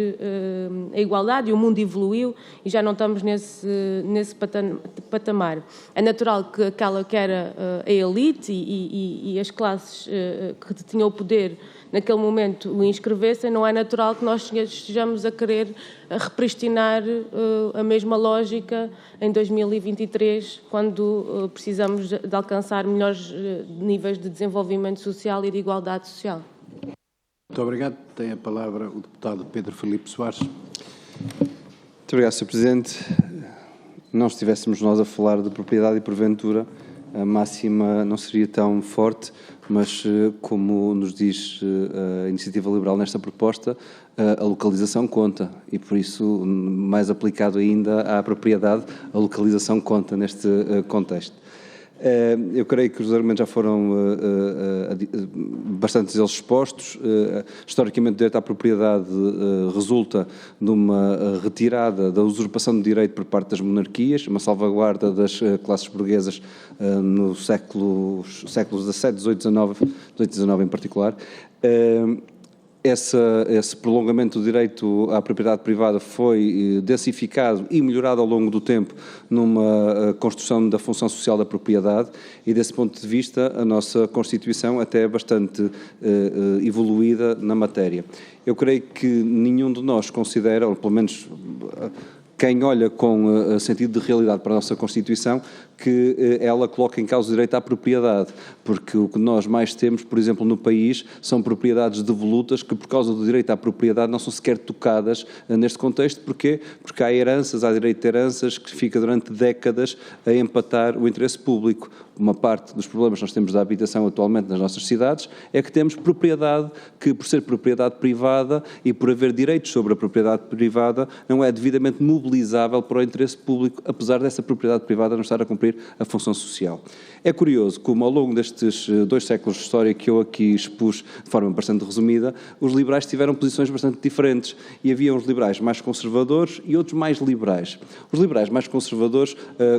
a igualdade e o mundo evoluiu e já não estamos nesse patamar. É natural que aquela que era a elite e as classes que detinham o poder naquele momento o inscrevessem, não é natural que nós estejamos a querer repristinar a mesma lógica em 2023, quando precisamos de alcançar melhores níveis de desenvolvimento social e de igualdade social. Muito obrigado. Tem a palavra o deputado Pedro Filipe Soares. Muito obrigado, Sr. Presidente. Não estivéssemos nós a falar de propriedade e porventura, a máxima não seria tão forte, mas como nos diz a Iniciativa Liberal nesta proposta, a localização conta e por isso, mais aplicado ainda à propriedade, a localização conta neste contexto. Eu creio que os argumentos já foram bastante deles expostos. Historicamente, o direito à propriedade resulta de uma retirada da usurpação de direito por parte das monarquias, uma salvaguarda das classes burguesas nos séculos XVII, XVIII, XIX em particular. Esse prolongamento do direito à propriedade privada foi densificado e melhorado ao longo do tempo numa construção da função social da propriedade e, desse ponto de vista, a nossa Constituição até é bastante evoluída na matéria. Eu creio que nenhum de nós considera, ou pelo menos quem olha com sentido de realidade para a nossa Constituição, que ela coloca em causa o direito à propriedade, porque o que nós mais temos, por exemplo, no país, são propriedades devolutas que, por causa do direito à propriedade, não são sequer tocadas neste contexto. Porquê? Porque há direito de heranças que fica durante décadas a empatar o interesse público. Uma parte dos problemas que nós temos da habitação atualmente nas nossas cidades é que temos propriedade que, por ser propriedade privada e por haver direitos sobre a propriedade privada, não é devidamente mobilizável para o interesse público, apesar dessa propriedade privada não estar a cumprir a função social. É curioso como, ao longo destes 2 séculos de história que eu aqui expus de forma bastante resumida, os liberais tiveram posições bastante diferentes e havia uns liberais mais conservadores e outros mais liberais. Os liberais mais conservadores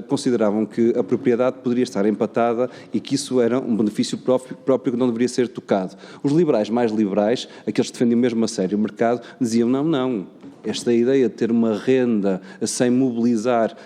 consideravam que a propriedade poderia estar empatada e que isso era um benefício próprio que não deveria ser tocado. Os liberais mais liberais, aqueles que defendiam mesmo a sério o mercado, diziam não. Esta ideia de ter uma renda sem mobilizar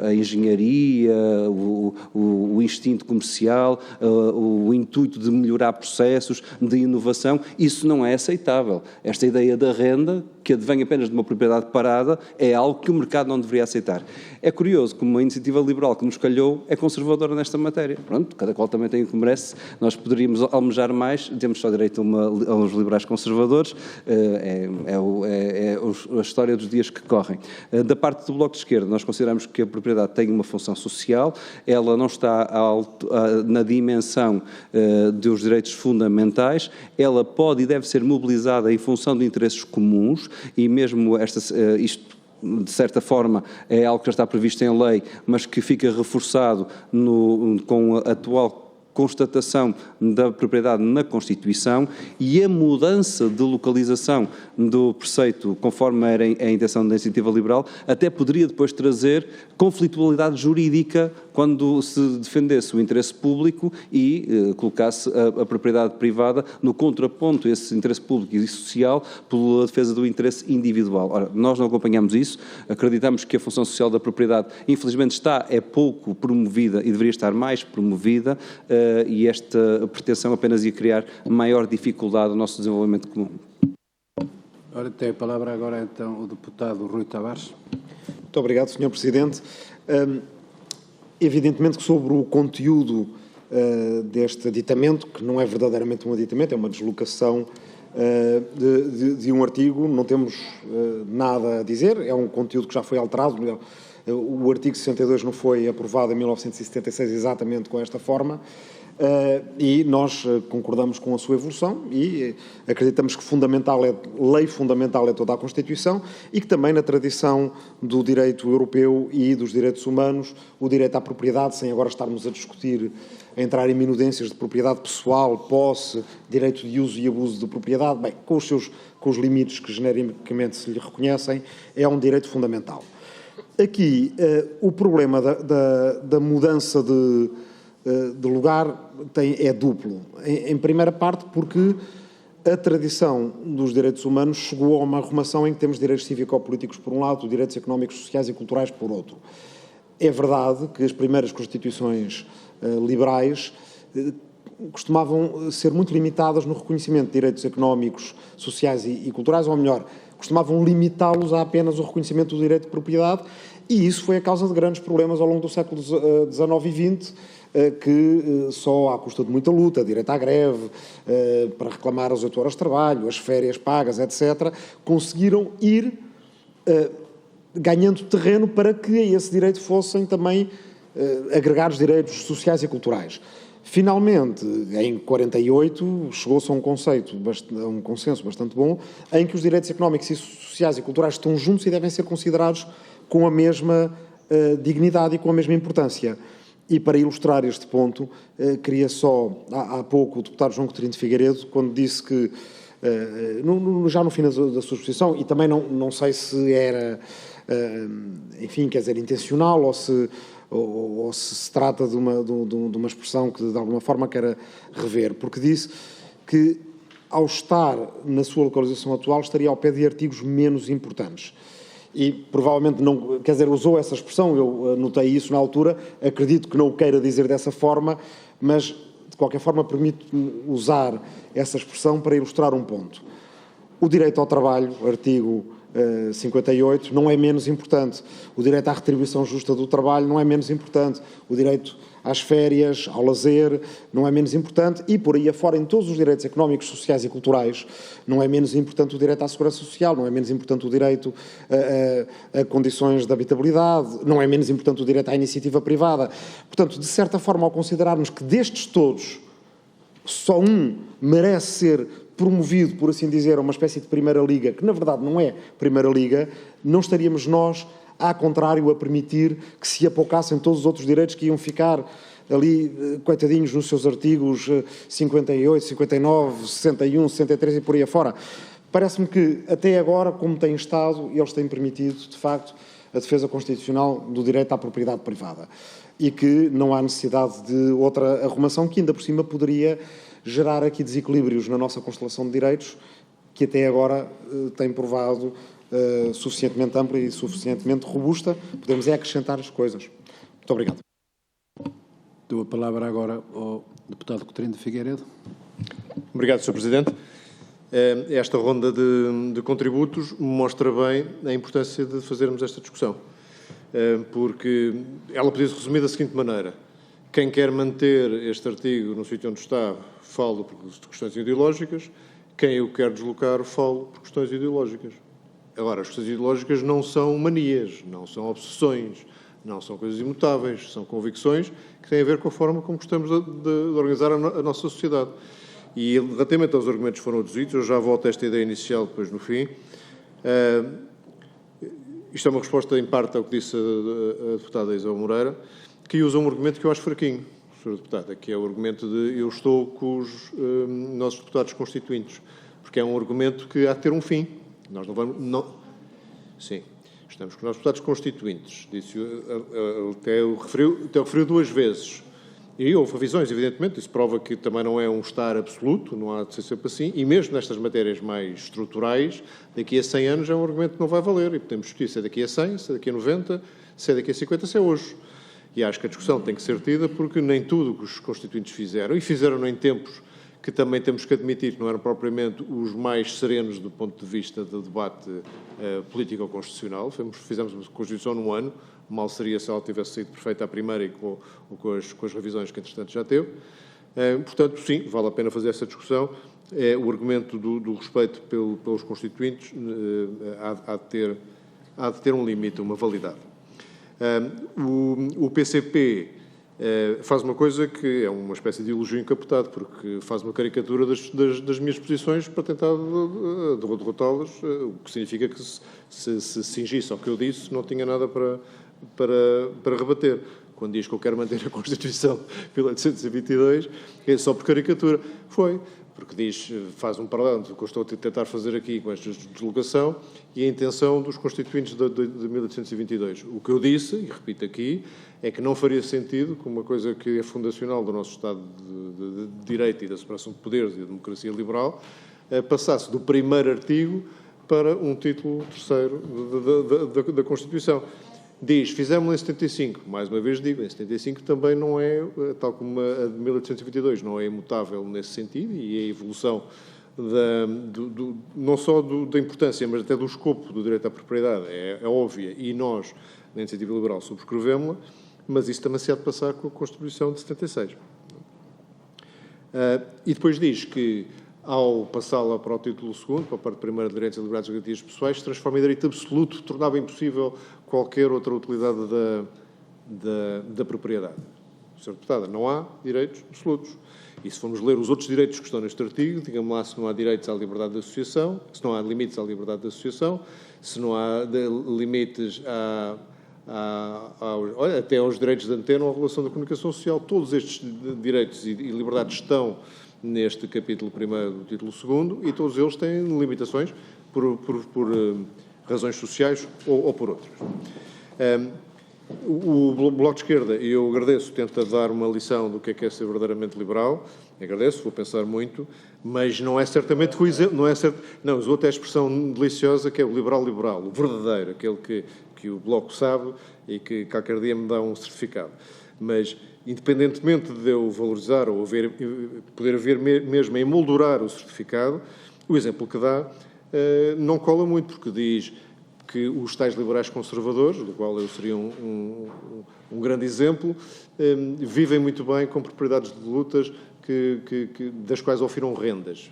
a engenharia, o instinto comercial, o intuito de melhorar processos, de inovação, isso não é aceitável. Esta ideia da renda, que advém apenas de uma propriedade parada, é algo que o mercado não deveria aceitar. É curioso como a Iniciativa Liberal que nos calhou é conservadora nesta matéria. Pronto, cada qual também tem o que merece. Nós poderíamos almejar mais, temos só direito a uns liberais conservadores, a história dos dias que correm. Da parte do Bloco de Esquerda, nós consideramos que a propriedade tem uma função social, ela não está na dimensão dos direitos fundamentais, ela pode e deve ser mobilizada em função de interesses comuns e mesmo isto, de certa forma, é algo que já está previsto em lei, mas que fica reforçado com a atual constatação da propriedade na Constituição e a mudança de localização do preceito, conforme era a intenção da Iniciativa Liberal, até poderia depois trazer conflitualidade jurídica quando se defendesse o interesse público e colocasse a propriedade privada no contraponto a esse interesse público e social pela defesa do interesse individual. Ora, nós não acompanhamos isso, acreditamos que a função social da propriedade, infelizmente, é pouco promovida e deveria estar mais promovida, e esta pretensão apenas ia criar maior dificuldade no nosso desenvolvimento comum. Ora, tem a palavra agora então o deputado Rui Tavares. Muito obrigado, Sr. Presidente. Evidentemente que sobre o conteúdo deste aditamento, que não é verdadeiramente um aditamento, é uma deslocação de um artigo, não temos nada a dizer, é um conteúdo que já foi alterado. O artigo 62 não foi aprovado em 1976 exatamente com esta forma, e nós concordamos com a sua evolução e acreditamos que lei fundamental é toda a Constituição e que também na tradição do direito europeu e dos direitos humanos, o direito à propriedade, sem agora estarmos a discutir, a entrar em minudências de propriedade pessoal, posse, direito de uso e abuso de propriedade, bem, com os limites que genericamente se lhe reconhecem, é um direito fundamental. Aqui, o problema da mudança de lugar é duplo. Em primeira parte, porque a tradição dos direitos humanos chegou a uma arrumação em que temos direitos cívico-políticos por um lado, direitos económicos, sociais e culturais por outro. É verdade que as primeiras constituições liberais costumavam ser muito limitadas no reconhecimento de direitos económicos, sociais e culturais, ou melhor, costumavam limitá-los a apenas o reconhecimento do direito de propriedade, e isso foi a causa de grandes problemas ao longo do século XIX e XX, que só à custa de muita luta, direito à greve, para reclamar as 8 horas de trabalho, as férias pagas, etc., conseguiram ir ganhando terreno para que a esse direito fossem também agregados direitos sociais e culturais. Finalmente, em 48, chegou-se a um consenso bastante bom, em que os direitos económicos, sociais e culturais estão juntos e devem ser considerados com a mesma dignidade e com a mesma importância. E para ilustrar este ponto, queria só, há pouco, o deputado João Coutinho de Figueiredo, quando disse que, já no fim da sua exposição, e também não sei se era, enfim, quer dizer, intencional ou se trata de uma expressão que de alguma forma quer rever, porque disse que ao estar na sua localização atual estaria ao pé de artigos menos importantes. E provavelmente não, quer dizer, usou essa expressão, eu notei isso na altura, acredito que não o queira dizer dessa forma, mas de qualquer forma permite-me usar essa expressão para ilustrar um ponto. O direito ao trabalho, artigo 58, não é menos importante. O direito à retribuição justa do trabalho não é menos importante. O direito às férias, ao lazer, não é menos importante. E por aí afora, em todos os direitos económicos, sociais e culturais, não é menos importante o direito à segurança social, não é menos importante o direito a condições de habitabilidade, não é menos importante o direito à iniciativa privada. Portanto, de certa forma, ao considerarmos que destes todos, só um merece ser promovido, por assim dizer, a uma espécie de primeira liga, que na verdade não é primeira liga, não estaríamos nós, ao contrário, a permitir que se apocassem todos os outros direitos que iam ficar ali, coitadinhos, nos seus artigos 58, 59, 61, 63 e por aí afora. Parece-me que, até agora, como tem estado, eles têm permitido, de facto, a defesa constitucional do direito à propriedade privada. E que não há necessidade de outra arrumação que, ainda por cima, poderia gerar aqui desequilíbrios na nossa constelação de direitos, que até agora tem provado suficientemente ampla e suficientemente robusta. Podemos acrescentar as coisas. Muito obrigado. Dou a palavra agora ao deputado Coutinho de Figueiredo. Obrigado, Sr. Presidente. Esta ronda de contributos mostra bem a importância de fazermos esta discussão, porque ela podia-se resumir da seguinte maneira: quem quer manter este artigo no sítio onde está, falo por questões ideológicas; quem o quer deslocar, falo por questões ideológicas. Agora, as questões ideológicas não são manias, não são obsessões, não são coisas imutáveis, são convicções que têm a ver com a forma como gostamos de organizar a nossa sociedade. E relativamente aos argumentos que foram aduzidos, eu já volto a esta ideia inicial depois no fim. Isto é uma resposta em parte ao que disse a deputada Isabel Moreira, que usa um argumento que eu acho fraquinho, Sra. Deputada, que é o argumento de eu estou com os nossos deputados constituintes, porque é um argumento que há de ter um fim. Nós não vamos... Sim, estamos com os nossos deputados constituintes. Disse, até o referiu 2 vezes. E houve revisões, evidentemente, isso prova que também não é um estar absoluto, não há de ser sempre assim, e mesmo nestas matérias mais estruturais, daqui a 100 anos é um argumento que não vai valer, e podemos discutir se é daqui a 100, se é daqui a 90, se é daqui a 50, se é hoje. E acho que a discussão tem que ser tida porque nem tudo o que os constituintes fizeram, e fizeram em tempos que também temos que admitir que não eram propriamente os mais serenos do ponto de vista do debate político-constitucional. Fizemos a Constituição num ano, mal seria se ela tivesse sido perfeita à primeira e com as revisões que, entretanto, já teve. Portanto, sim, vale a pena fazer essa discussão. O argumento do respeito pelos constituintes há de ter um limite, uma validade. O PCP faz uma coisa que é uma espécie de elogio encapotado, porque faz uma caricatura das minhas posições para tentar derrotá-las, o que significa que se cingisse ao que eu disse, não tinha nada para rebater. Quando diz que eu quero manter a Constituição de 1822, é só por caricatura. Foi, porque faz um paralelo do que eu estou a tentar fazer aqui com esta deslocação e a intenção dos constituintes de 1822. O que eu disse, e repito aqui, é que não faria sentido que uma coisa que é fundacional do nosso Estado de Direito e da separação de poderes e da democracia liberal passasse do primeiro artigo para um título terceiro da Constituição. Diz, fizemos em 75, mais uma vez digo, em 75 também não é, tal como a de 1822, não é imutável nesse sentido, e a evolução não só da importância, mas até do escopo do direito à propriedade é óbvia, e nós, na Iniciativa Liberal, subscrevemos-la, mas isso também se há de passar com a Constituição de 76. E depois diz que, ao passá-la para o título segundo, para a parte primeira de direitos e liberdades e garantias pessoais, se transforma em direito absoluto, tornava impossível qualquer outra utilidade da propriedade. Sr. Deputada, não há direitos absolutos. E se formos ler os outros direitos que estão neste artigo, digamos lá, se não há direitos à liberdade de associação, se não há limites à liberdade de associação, se não há limites até aos direitos de antena ou à regulação da comunicação social, todos estes direitos e liberdades estão neste capítulo 1º do título 2º, e todos eles têm limitações por razões sociais ou por outras. O Bloco de Esquerda, e eu agradeço, tenta dar uma lição do que é ser verdadeiramente liberal, agradeço, vou pensar muito, mas não é certamente o exemplo, não, usou até a expressão deliciosa que é o liberal-liberal, o verdadeiro, aquele que o Bloco sabe e que qualquer dia me dá um certificado. Mas, independentemente de eu valorizar ou poder haver mesmo emoldurar o certificado, o exemplo que dá não cola muito, porque diz que os tais liberais conservadores, do qual eu seria um grande exemplo, vivem muito bem com propriedades de lutas das quais oferam rendas.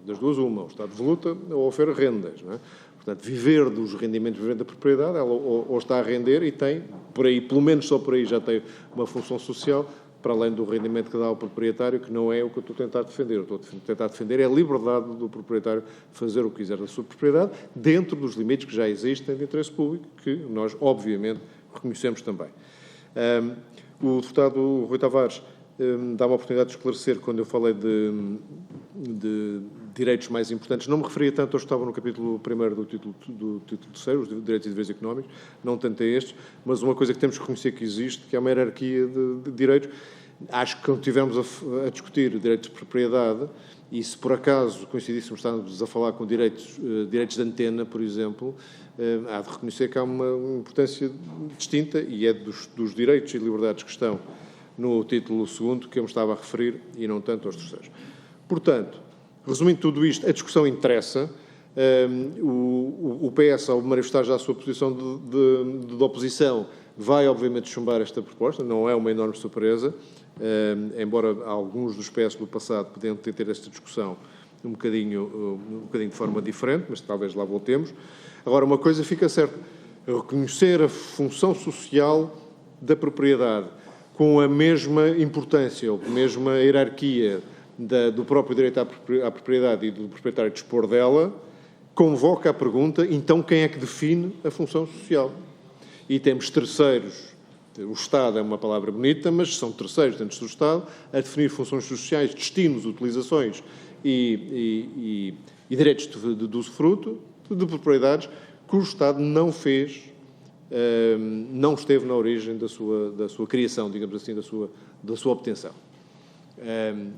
Das duas, uma, o Estado de luta ou oferece rendas, não é? Portanto, viver dos rendimentos vivendo da propriedade, ela ou está a render e tem, por aí, pelo menos só por aí, já tem uma função social, para além do rendimento que dá ao proprietário, que não é o que eu estou a tentar defender. Eu estou a tentar defender é a liberdade do proprietário fazer o que quiser da sua propriedade, dentro dos limites que já existem de interesse público, que nós, obviamente, reconhecemos também. O deputado Rui Tavares dá uma oportunidade de esclarecer, quando eu falei de direitos mais importantes, não me referia tanto aos que estavam no capítulo 1º do título 3º, os direitos e deveres económicos, não tanto a estes, mas uma coisa que temos que reconhecer que existe, que é uma hierarquia de direitos. Acho que quando estivermos a discutir direitos de propriedade, e se por acaso coincidíssemos, estamos a falar com direitos de antena, por exemplo, há de reconhecer que há uma importância distinta, e é dos direitos e liberdades que estão no título 2º que eu me estava a referir, e não tanto aos terceiros. Portanto, resumindo tudo isto, a discussão interessa. O PS, ao manifestar já a sua posição de oposição, vai obviamente chumbar esta proposta, não é uma enorme surpresa, embora alguns dos PS do passado podiam ter esta discussão um bocadinho de forma diferente, mas talvez lá voltemos. Agora, uma coisa fica certa, reconhecer a função social da propriedade com a mesma importância ou com a mesma hierarquia do próprio direito à propriedade e do proprietário dispor dela, convoca a pergunta, então quem é que define a função social? E temos terceiros, o Estado é uma palavra bonita, mas são terceiros dentro do Estado, a definir funções sociais, destinos, utilizações e direitos de usufruto de propriedades que o Estado não fez, não esteve na origem da sua criação, digamos assim, da sua obtenção.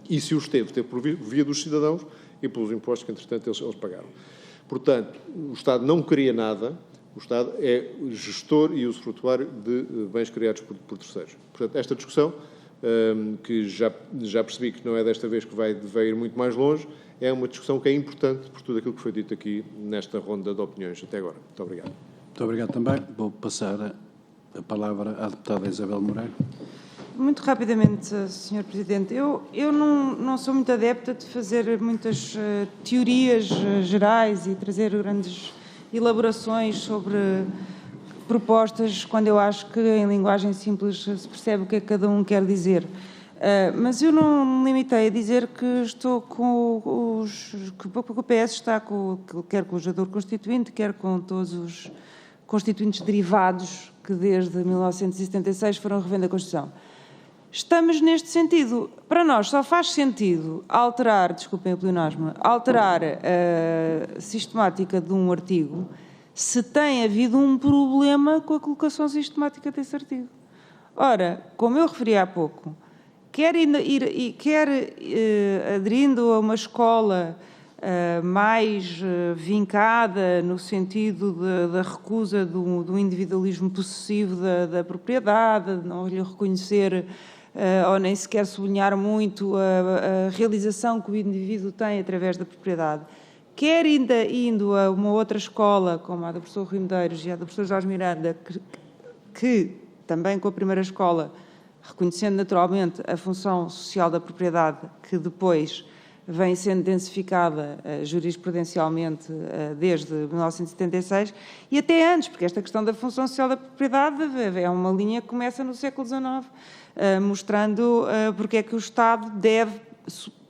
E se o esteve por via dos cidadãos e pelos impostos que, entretanto, eles pagaram. Portanto, o Estado não cria nada, o Estado é gestor e usufrutuário de bens criados por terceiros. Portanto, esta discussão que já percebi que não é desta vez que vai ir muito mais longe. É uma discussão que é importante por tudo aquilo que foi dito aqui nesta ronda de opiniões até agora. Muito obrigado. Muito obrigado também. Vou passar a palavra à deputada Isabel Moreira. Muito rapidamente, Sr. Presidente, eu não sou muito adepta de fazer muitas teorias gerais e trazer grandes elaborações sobre propostas quando eu acho que em linguagem simples se percebe o que é que cada um quer dizer. Mas eu não me limitei a dizer que estou com que o PS está quer com o legislador constituinte, quer com todos os constituintes derivados que desde 1976 foram revendo a Constituição. Estamos neste sentido. Para nós só faz sentido alterar, desculpem o pleonasmo, alterar a sistemática de um artigo se tem havido um problema com a colocação sistemática desse artigo. Ora, como eu referi há pouco, quer aderindo a uma escola mais vincada no sentido da recusa do individualismo possessivo da propriedade, de não lhe reconhecer ou nem sequer sublinhar muito a realização que o indivíduo tem através da propriedade, quer ainda indo a uma outra escola, como a do professor Rui Medeiros e a do professor Jorge Miranda, que também com a primeira escola, reconhecendo naturalmente a função social da propriedade, que depois vem sendo densificada jurisprudencialmente desde 1976, e até antes, porque esta questão da função social da propriedade é uma linha que começa no século XIX, mostrando porque é que o Estado deve,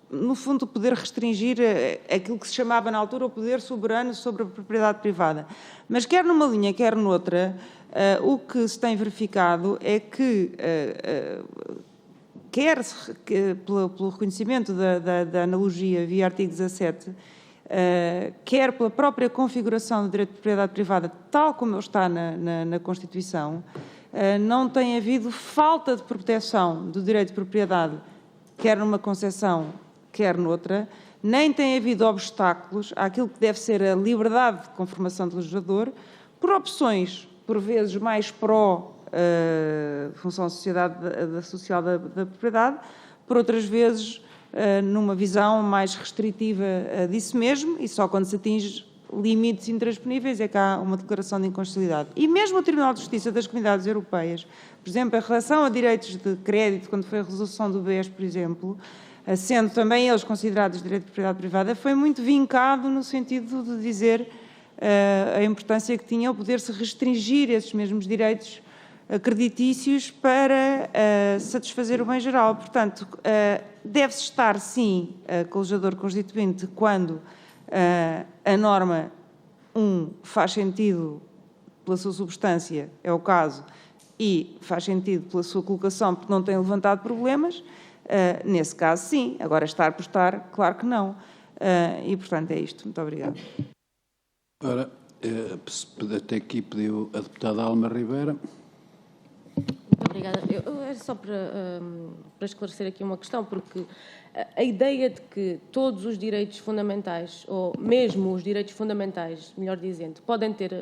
no fundo, poder restringir aquilo que se chamava na altura o poder soberano sobre a propriedade privada. Mas quer numa linha, quer noutra, o que se tem verificado é que quer pelo reconhecimento da analogia via artigo 17, quer pela própria configuração do direito de propriedade privada, tal como ele está na Constituição, não tem havido falta de proteção do direito de propriedade, quer numa concepção, quer noutra, nem tem havido obstáculos àquilo que deve ser a liberdade de conformação do legislador, por opções, por vezes, mais função social da propriedade, por outras vezes numa visão mais restritiva disso mesmo, e só quando se atinge limites intransponíveis é que há uma declaração de inconstitucionalidade. E mesmo o Tribunal de Justiça das Comunidades Europeias, por exemplo, em relação a direitos de crédito, quando foi a resolução do BES, por exemplo, sendo também eles considerados direito de propriedade privada, foi muito vincado no sentido de dizer a importância que tinha o poder-se restringir esses mesmos direitos creditícios para satisfazer o bem geral. Portanto, deve-se estar, sim, com o legislador constituinte quando a norma, faz sentido pela sua substância, é o caso, e faz sentido pela sua colocação, porque não tem levantado problemas, nesse caso, sim. Agora, estar por estar, claro que não. E, portanto, é isto. Muito obrigada. Ora, até aqui pediu a deputada Alma Ribeira. Muito obrigada. É só para esclarecer aqui uma questão, porque a ideia de que todos os direitos fundamentais, ou mesmo os direitos fundamentais, melhor dizendo, podem ter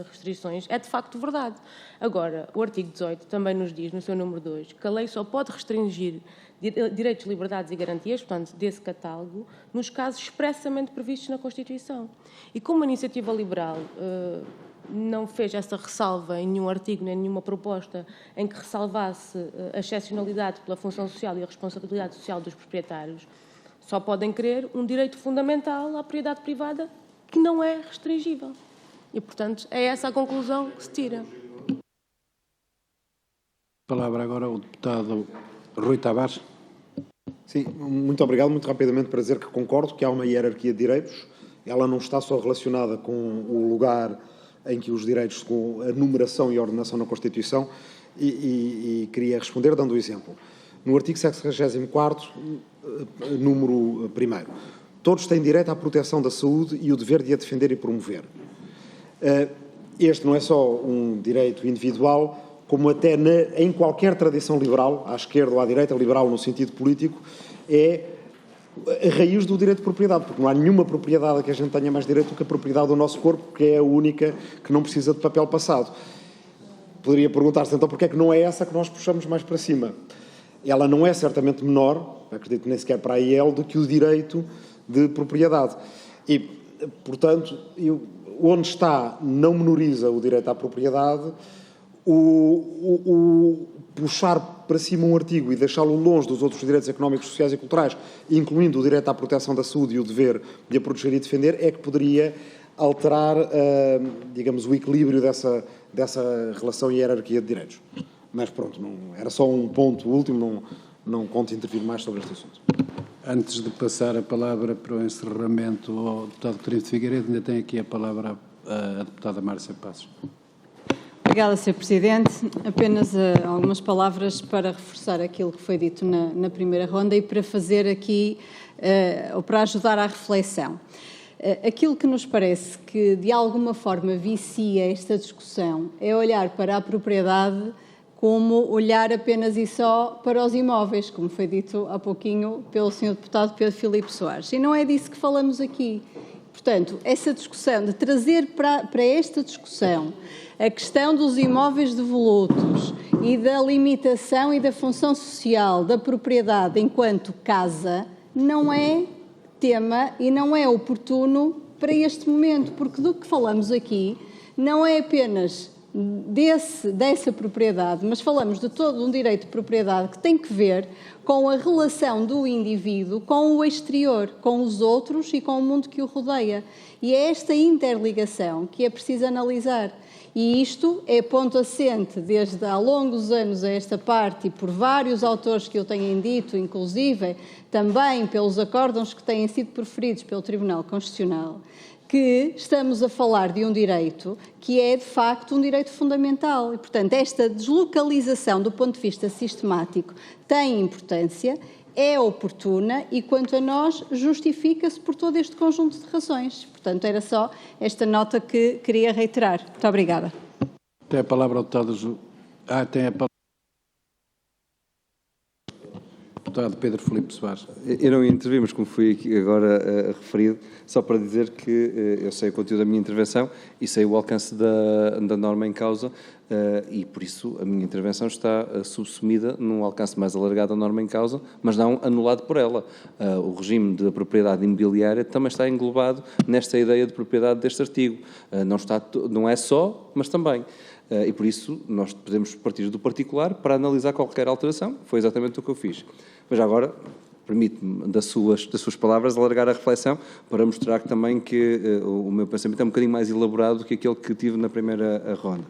restrições, é de facto verdade. Agora, o artigo 18 também nos diz, no seu número 2, que a lei só pode restringir direitos, liberdades e garantias, portanto, desse catálogo, nos casos expressamente previstos na Constituição. E como a iniciativa liberal não fez essa ressalva em nenhum artigo, nem nenhuma proposta em que ressalvasse a excepcionalidade pela função social e a responsabilidade social dos proprietários, só podem querer um direito fundamental à propriedade privada que não é restringível. E, portanto, é essa a conclusão que se tira. Palavra agora ao deputado Rui Tavares. Sim, muito obrigado. Muito rapidamente para dizer que concordo que há uma hierarquia de direitos. Ela não está só relacionada com o lugar em que os direitos, com a numeração e a ordenação na Constituição, e queria responder dando um exemplo. No artigo 74º, número 1º, todos têm direito à proteção da saúde e o dever de a defender e promover. Este não é só um direito individual, como até em qualquer tradição liberal, à esquerda ou à direita, liberal no sentido político, é a raiz do direito de propriedade, porque não há nenhuma propriedade a que a gente tenha mais direito do que a propriedade do nosso corpo, que é a única que não precisa de papel passado. Poderia perguntar-se, então, porque é que não é essa que nós puxamos mais para cima? ela não é certamente menor, acredito que nem sequer para a IEL, do que o direito de propriedade. E, portanto, onde está não menoriza o direito à propriedade, o puxar para cima um artigo e deixá-lo longe dos outros direitos económicos, sociais e culturais, incluindo o direito à proteção da saúde e o dever de a proteger e defender, é que poderia alterar, digamos, o equilíbrio dessa relação e hierarquia de direitos. Mas pronto, era só um ponto último, não conto intervir mais sobre este assunto. Antes de passar a palavra para o encerramento ao deputado Coutinho de Figueiredo, ainda tem aqui a palavra a deputada Márcia Passos. Obrigada, Sr. Presidente. Apenas algumas palavras para reforçar aquilo que foi dito na primeira ronda e para fazer aqui, ou para ajudar à reflexão. Aquilo que nos parece que, de alguma forma, vicia esta discussão é olhar para a propriedade como olhar apenas e só para os imóveis, como foi dito há pouquinho pelo Sr. Deputado Pedro Filipe Soares. E não é disso que falamos aqui. Portanto, essa discussão, de trazer para esta discussão a questão dos imóveis devolutos e da limitação e da função social da propriedade enquanto casa, não é tema e não é oportuno para este momento, porque do que falamos aqui não é apenas dessa propriedade, mas falamos de todo um direito de propriedade que tem que ver com a relação do indivíduo com o exterior, com os outros e com o mundo que o rodeia. E é esta interligação que é preciso analisar. E isto é ponto assente desde há longos anos a esta parte e por vários autores que eu tenho dito, inclusive também pelos acórdãos que têm sido proferidos pelo Tribunal Constitucional, que estamos a falar de um direito que é, de facto, um direito fundamental. E, portanto, esta deslocalização do ponto de vista sistemático tem importância, é oportuna e, quanto a nós, justifica-se por todo este conjunto de razões. Portanto, era só esta nota que queria reiterar. Muito obrigada. Tem a palavra o deputado... tem a palavra o deputado Pedro Filipe Soares. Eu não intervi, mas como fui aqui agora referido, só para dizer que eu sei o conteúdo da minha intervenção e sei o alcance da norma em causa e, por isso, a minha intervenção está subsumida num alcance mais alargado da norma em causa, mas não anulado por ela. O regime de propriedade imobiliária também está englobado nesta ideia de propriedade deste artigo. Não é só, mas também. E, por isso, nós podemos partir do particular para analisar qualquer alteração. Foi exatamente o que eu fiz. Mas agora, permite-me, das suas palavras, alargar a reflexão para mostrar também que o meu pensamento é um bocadinho mais elaborado do que aquele que tive na primeira ronda.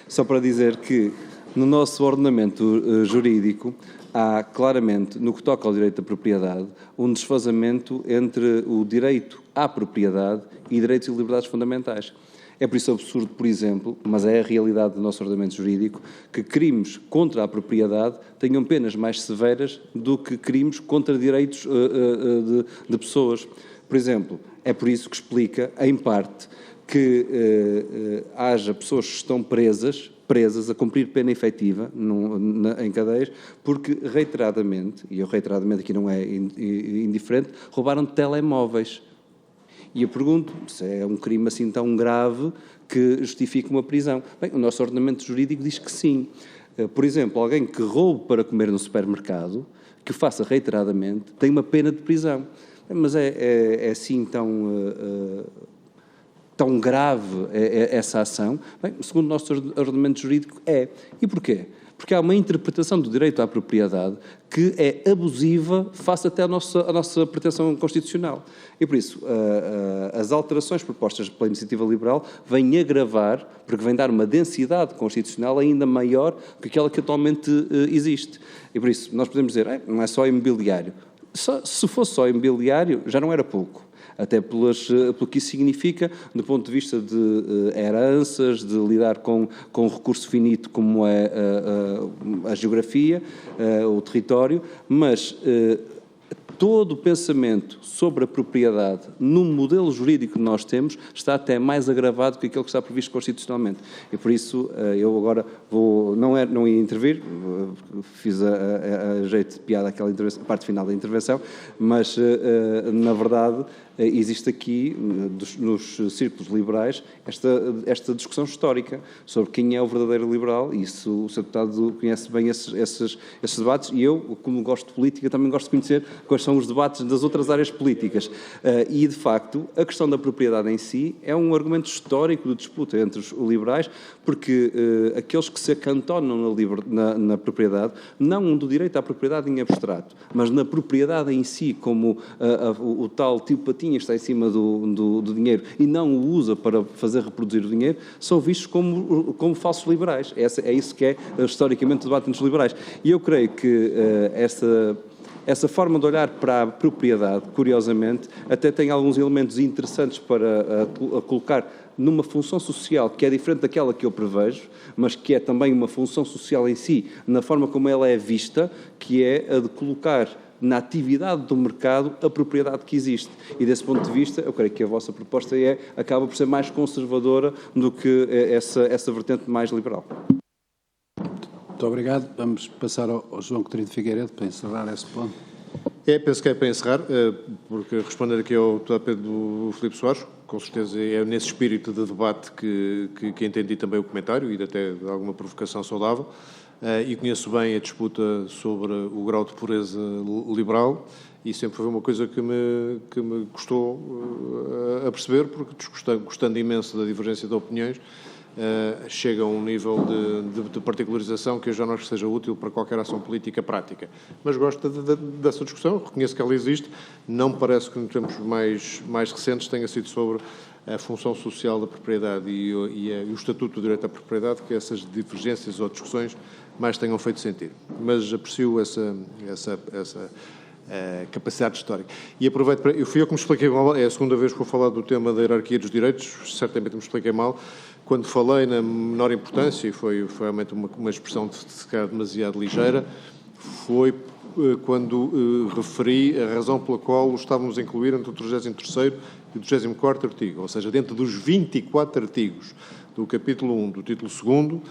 Só para dizer que, no nosso ordenamento jurídico, há claramente, no que toca ao direito da propriedade, um desfazamento entre o direito à propriedade e direitos e liberdades fundamentais. É por isso absurdo, por exemplo, mas é a realidade do nosso ordenamento jurídico, que crimes contra a propriedade tenham penas mais severas do que crimes contra direitos de pessoas. Por exemplo, é por isso que explica, em parte, que haja pessoas que estão presas a cumprir pena efetiva em cadeias, porque reiteradamente, e eu reiteradamente aqui não é indiferente, roubaram telemóveis. E eu pergunto se é um crime assim tão grave que justifique uma prisão. Bem, o nosso ordenamento jurídico diz que sim. Por exemplo, alguém que roube para comer no supermercado, que o faça reiteradamente, tem uma pena de prisão. Mas é assim tão grave essa ação? Bem, segundo o nosso ordenamento jurídico, é. E porquê? Porque há uma interpretação do direito à propriedade que é abusiva face até à nossa proteção constitucional. E por isso, as alterações propostas pela iniciativa liberal vêm agravar, porque vêm dar uma densidade constitucional ainda maior que aquela que atualmente existe. E por isso, nós podemos dizer, não é só imobiliário. Se fosse só imobiliário, já não era pouco. Até pelo que isso significa, do ponto de vista de heranças, de lidar com um recurso finito como é a geografia, o território, mas todo o pensamento sobre a propriedade no modelo jurídico que nós temos está até mais agravado que aquilo que está previsto constitucionalmente. E por isso eu agora não ia intervir, fiz a jeito de piada aquela parte final da intervenção, mas na verdade existe aqui, nos círculos liberais, esta discussão histórica sobre quem é o verdadeiro liberal, e isso o Sr. Deputado conhece bem esses debates, e eu, como gosto de política, também gosto de conhecer quais são os debates das outras áreas políticas. E, de facto, a questão da propriedade em si é um argumento histórico de disputa entre os liberais, porque aqueles que se acantonam na propriedade, não do direito à propriedade em abstrato, mas na propriedade em si, como o tal tio Patinha está em cima do dinheiro e não o usa para fazer reproduzir o dinheiro, são vistos como falsos liberais. É isso que é historicamente o debate entre os liberais. E eu creio que essa forma de olhar para a propriedade, curiosamente, até tem alguns elementos interessantes para colocar numa função social que é diferente daquela que eu prevejo, mas que é também uma função social em si, na forma como ela é vista, que é a de colocar na atividade do mercado a propriedade que existe. E desse ponto de vista, eu creio que a vossa proposta acaba por ser mais conservadora do que essa vertente mais liberal. Muito obrigado. Vamos passar ao João Coutinho de Figueiredo para encerrar esse ponto. Penso que é para encerrar, porque responder aqui ao Pedro Filipe Soares, com certeza é nesse espírito de debate que entendi também o comentário e até de alguma provocação saudável. E conheço bem a disputa sobre o grau de pureza liberal e sempre foi uma coisa que me custou a perceber, porque gostando imenso da divergência de opiniões, chega a um nível de particularização que eu já não acho que seja útil para qualquer ação política prática. Mas gosto dessa discussão, reconheço que ela existe, não me parece que nos tempos mais recentes tenha sido sobre a função social da propriedade e o Estatuto do Direito à Propriedade, que essas divergências ou discussões mais tenham feito sentido. Mas aprecio essa capacidade histórica. E aproveito eu fui eu que me expliquei mal, é a segunda vez que vou falar do tema da hierarquia dos direitos, certamente me expliquei mal, quando falei na menor importância, e foi realmente uma expressão de se calhar demasiado ligeira, foi quando referi a razão pela qual o estávamos a incluir entre o 33º e o 34º artigo, ou seja, dentro dos 24 artigos do capítulo 1 do título 2º,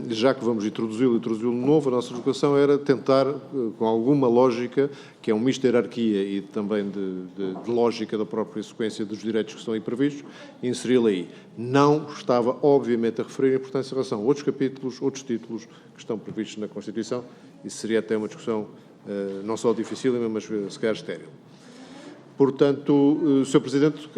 já que vamos introduzi-lo novo, a nossa educação era tentar, com alguma lógica, que é um misto de hierarquia e também de lógica da própria sequência dos direitos que estão aí previstos, inseri-lo aí. Não estava, obviamente, a referir a importância em relação a outros capítulos, outros títulos que estão previstos na Constituição. Isso seria até uma discussão não só dificílima, mas se calhar estéril. Portanto, Sr. Presidente,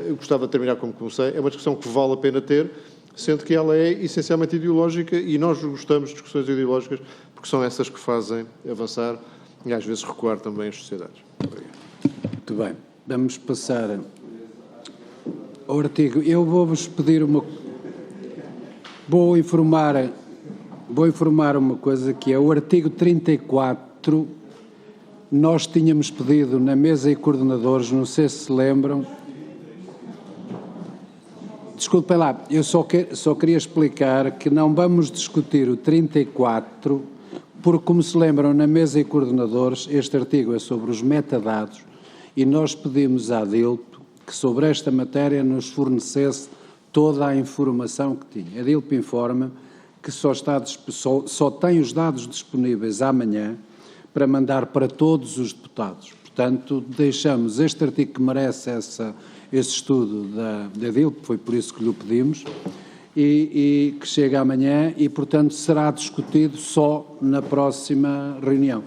eu gostava de terminar como comecei. É uma discussão que vale a pena ter, sendo que ela é essencialmente ideológica e nós gostamos de discussões ideológicas porque são essas que fazem avançar e às vezes recuar também as sociedades. Obrigado. Muito bem. Vamos passar ao artigo. Eu vou-vos pedir Vou informar uma coisa que é o artigo 34. Nós tínhamos pedido na mesa e coordenadores, não sei se lembram. Desculpem lá, eu só queria explicar que não vamos discutir o 34, porque, como se lembram, na mesa e coordenadores, este artigo é sobre os metadados e nós pedimos à DILP que sobre esta matéria nos fornecesse toda a informação que tinha. A DILP informa que só tem os dados disponíveis amanhã para mandar para todos os deputados. Portanto, deixamos este artigo que merece esse estudo da DILP, foi por isso que lhe pedimos, e que chega amanhã e, portanto, será discutido só na próxima reunião.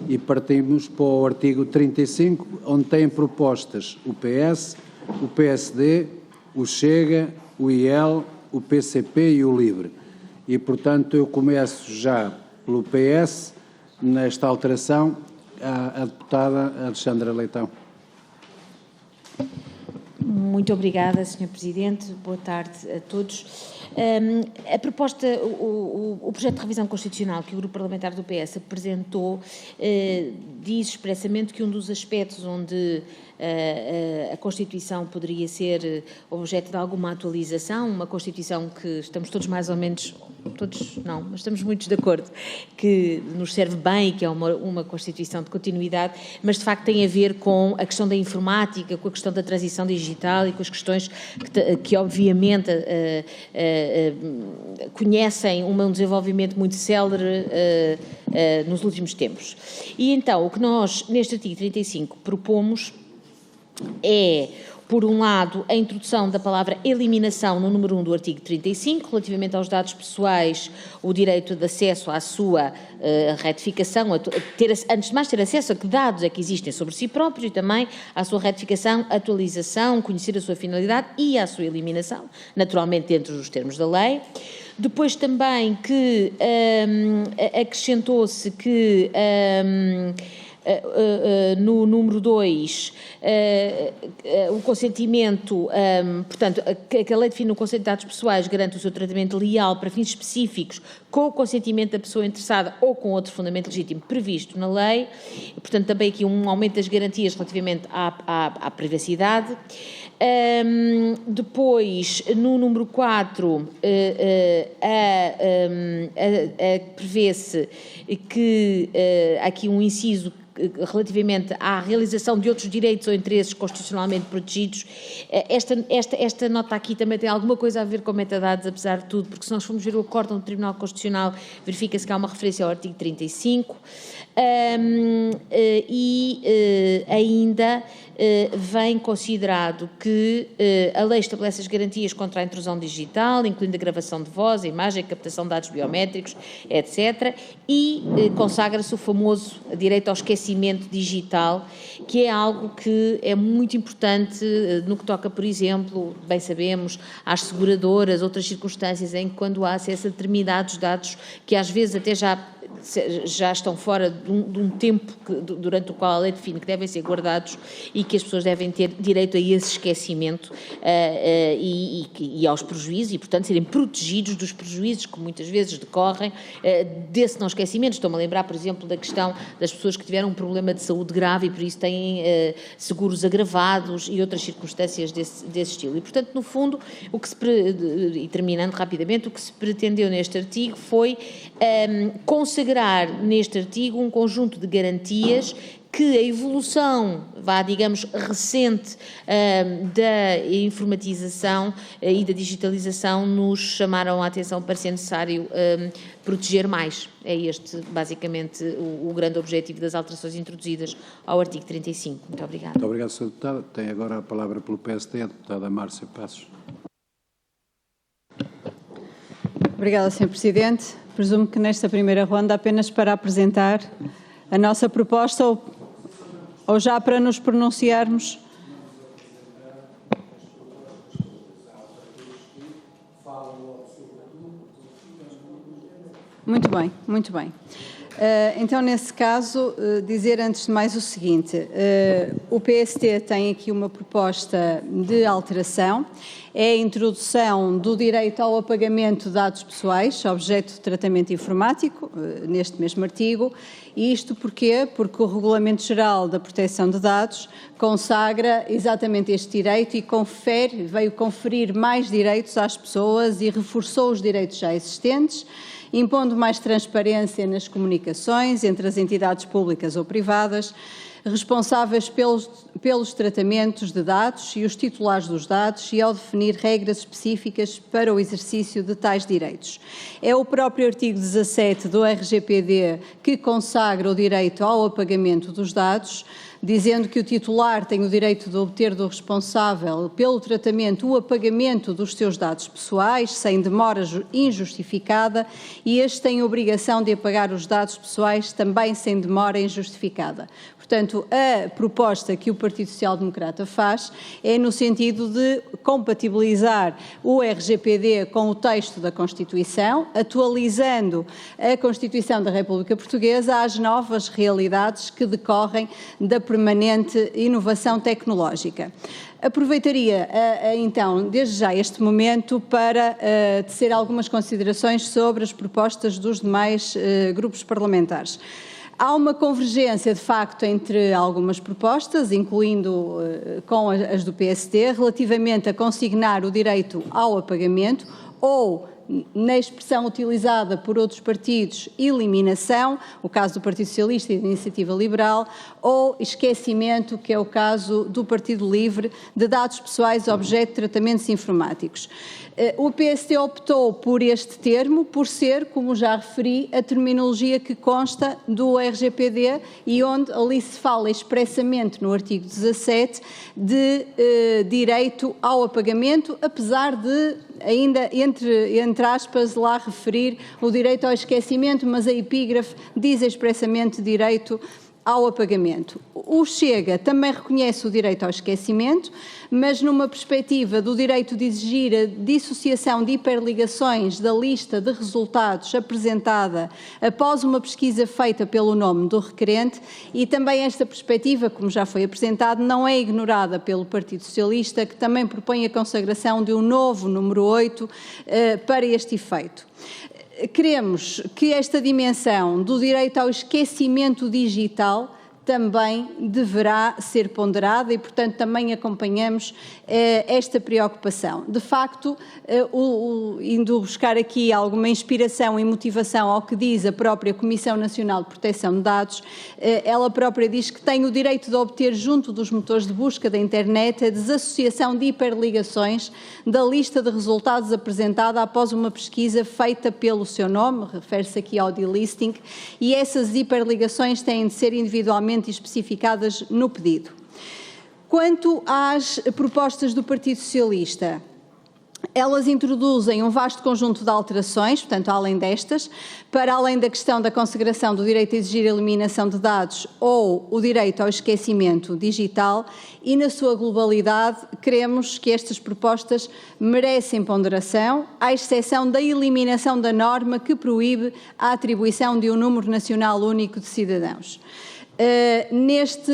E partimos para o artigo 35, onde têm propostas o PS, o PSD, o Chega, o IEL, o PCP e o LIVRE. E, portanto, eu começo já pelo PS, nesta alteração, a deputada Alexandra Leitão. Muito obrigada, Sr. Presidente. Boa tarde a todos. A proposta, o projeto de revisão constitucional que o Grupo Parlamentar do PS apresentou diz expressamente que um dos aspectos onde a Constituição poderia ser objeto de alguma atualização, uma Constituição que estamos todos mais ou menos todos não, mas estamos muitos de acordo, que nos serve bem, que é uma Constituição de continuidade, mas de facto tem a ver com a questão da informática, com a questão da transição digital e com as questões que obviamente conhecem um desenvolvimento muito célere nos últimos tempos. E então, o que nós, neste artigo 35, propomos é, por um lado, a introdução da palavra eliminação no número 1 do artigo 35, relativamente aos dados pessoais, o direito de acesso à sua retificação, antes de mais ter acesso a que dados é que existem sobre si próprios e também à sua retificação, atualização, conhecer a sua finalidade e à sua eliminação, naturalmente dentro dos termos da lei. Depois também que acrescentou-se que no número 2, o consentimento, portanto, que a lei define o conceito de dados pessoais, garante o seu tratamento leal para fins específicos com o consentimento da pessoa interessada ou com outro fundamento legítimo previsto na lei. Portanto, também aqui um aumento das garantias relativamente à privacidade. Depois, no número 4, prevê-se que há aqui um inciso relativamente à realização de outros direitos ou interesses constitucionalmente protegidos. Esta nota aqui também tem alguma coisa a ver com metadados, apesar de tudo, porque se nós formos ver o acórdão do Tribunal Constitucional, verifica-se que há uma referência ao artigo 35. Ainda vem considerado que a lei estabelece as garantias contra a intrusão digital, incluindo a gravação de voz, a imagem, a captação de dados biométricos, etc. E consagra-se o famoso direito ao esquecimento digital, que é algo que é muito importante no que toca, por exemplo, bem sabemos, às seguradoras, outras circunstâncias em que quando há acesso a determinados dados que às vezes até já estão fora de um tempo durante o qual a lei define que devem ser guardados e que as pessoas devem ter direito a esse esquecimento e aos prejuízos e, portanto, serem protegidos dos prejuízos que muitas vezes decorrem desse não esquecimento. Estou-me a lembrar, por exemplo, da questão das pessoas que tiveram um problema de saúde grave e por isso têm seguros agravados e outras circunstâncias desse estilo. E, portanto, no fundo, e terminando rapidamente, o que se pretendeu neste artigo foi consagrar neste artigo um conjunto de garantias que a evolução, digamos, recente da informatização e da digitalização nos chamaram a atenção para ser necessário proteger mais. É este, basicamente, o grande objetivo das alterações introduzidas ao artigo 35. Muito obrigada. Muito obrigado, Sr. Deputado. Tem agora a palavra pelo PSD, a deputada Márcia Passos. Obrigada, Sr. Presidente. Presumo que nesta primeira ronda, apenas para apresentar a nossa proposta ou já para nos pronunciarmos. Muito bem, muito bem. Então, nesse caso, dizer antes de mais o seguinte, o PST tem aqui uma proposta de alteração, é a introdução do direito ao apagamento de dados pessoais, objeto de tratamento informático, neste mesmo artigo, e isto porquê? Porque o Regulamento Geral da Proteção de Dados consagra exatamente este direito e veio conferir mais direitos às pessoas e reforçou os direitos já existentes, impondo mais transparência nas comunicações entre as entidades públicas ou privadas, responsáveis pelos tratamentos de dados e os titulares dos dados e ao definir regras específicas para o exercício de tais direitos. É o próprio artigo 17 do RGPD que consagra o direito ao apagamento dos dados, dizendo que o titular tem o direito de obter do responsável pelo tratamento o apagamento dos seus dados pessoais, sem demora injustificada, e este tem a obrigação de apagar os dados pessoais também sem demora injustificada. Portanto, a proposta que o Partido Social Democrata faz é no sentido de compatibilizar o RGPD com o texto da Constituição, atualizando a Constituição da República Portuguesa às novas realidades que decorrem da permanente inovação tecnológica. Aproveitaria, então, desde já este momento para tecer algumas considerações sobre as propostas dos demais grupos parlamentares. Há uma convergência, de facto, entre algumas propostas, incluindo com as do PSD, relativamente a consignar o direito ao apagamento ou na expressão utilizada por outros partidos, eliminação, o caso do Partido Socialista e da Iniciativa Liberal, ou esquecimento, que é o caso do Partido Livre, de dados pessoais objeto de tratamentos informáticos. O PSD optou por este termo, por ser, como já referi, a terminologia que consta do RGPD e onde ali se fala expressamente no artigo 17 de direito ao apagamento, apesar de ainda, entre aspas, lá referir o direito ao esquecimento, mas a epígrafe diz expressamente direito ao apagamento. O Chega também reconhece o direito ao esquecimento, mas numa perspectiva do direito de exigir a dissociação de hiperligações da lista de resultados apresentada após uma pesquisa feita pelo nome do requerente, e também esta perspectiva, como já foi apresentado, não é ignorada pelo Partido Socialista, que também propõe a consagração de um novo número 8 para este efeito. Queremos que esta dimensão do direito ao esquecimento digital também deverá ser ponderada e, portanto, também acompanhamos esta preocupação. De facto, indo buscar aqui alguma inspiração e motivação ao que diz a própria Comissão Nacional de Proteção de Dados, ela própria diz que tem o direito de obter junto dos motores de busca da internet a desassociação de hiperligações da lista de resultados apresentada após uma pesquisa feita pelo seu nome, refere-se aqui ao delisting, e essas hiperligações têm de ser individualmente especificadas no pedido. Quanto às propostas do Partido Socialista, elas introduzem um vasto conjunto de alterações, portanto, além destas, para além da questão da consagração do direito a exigir a eliminação de dados ou o direito ao esquecimento digital, e na sua globalidade cremos que estas propostas merecem ponderação, à exceção da eliminação da norma que proíbe a atribuição de um número nacional único de cidadãos. Neste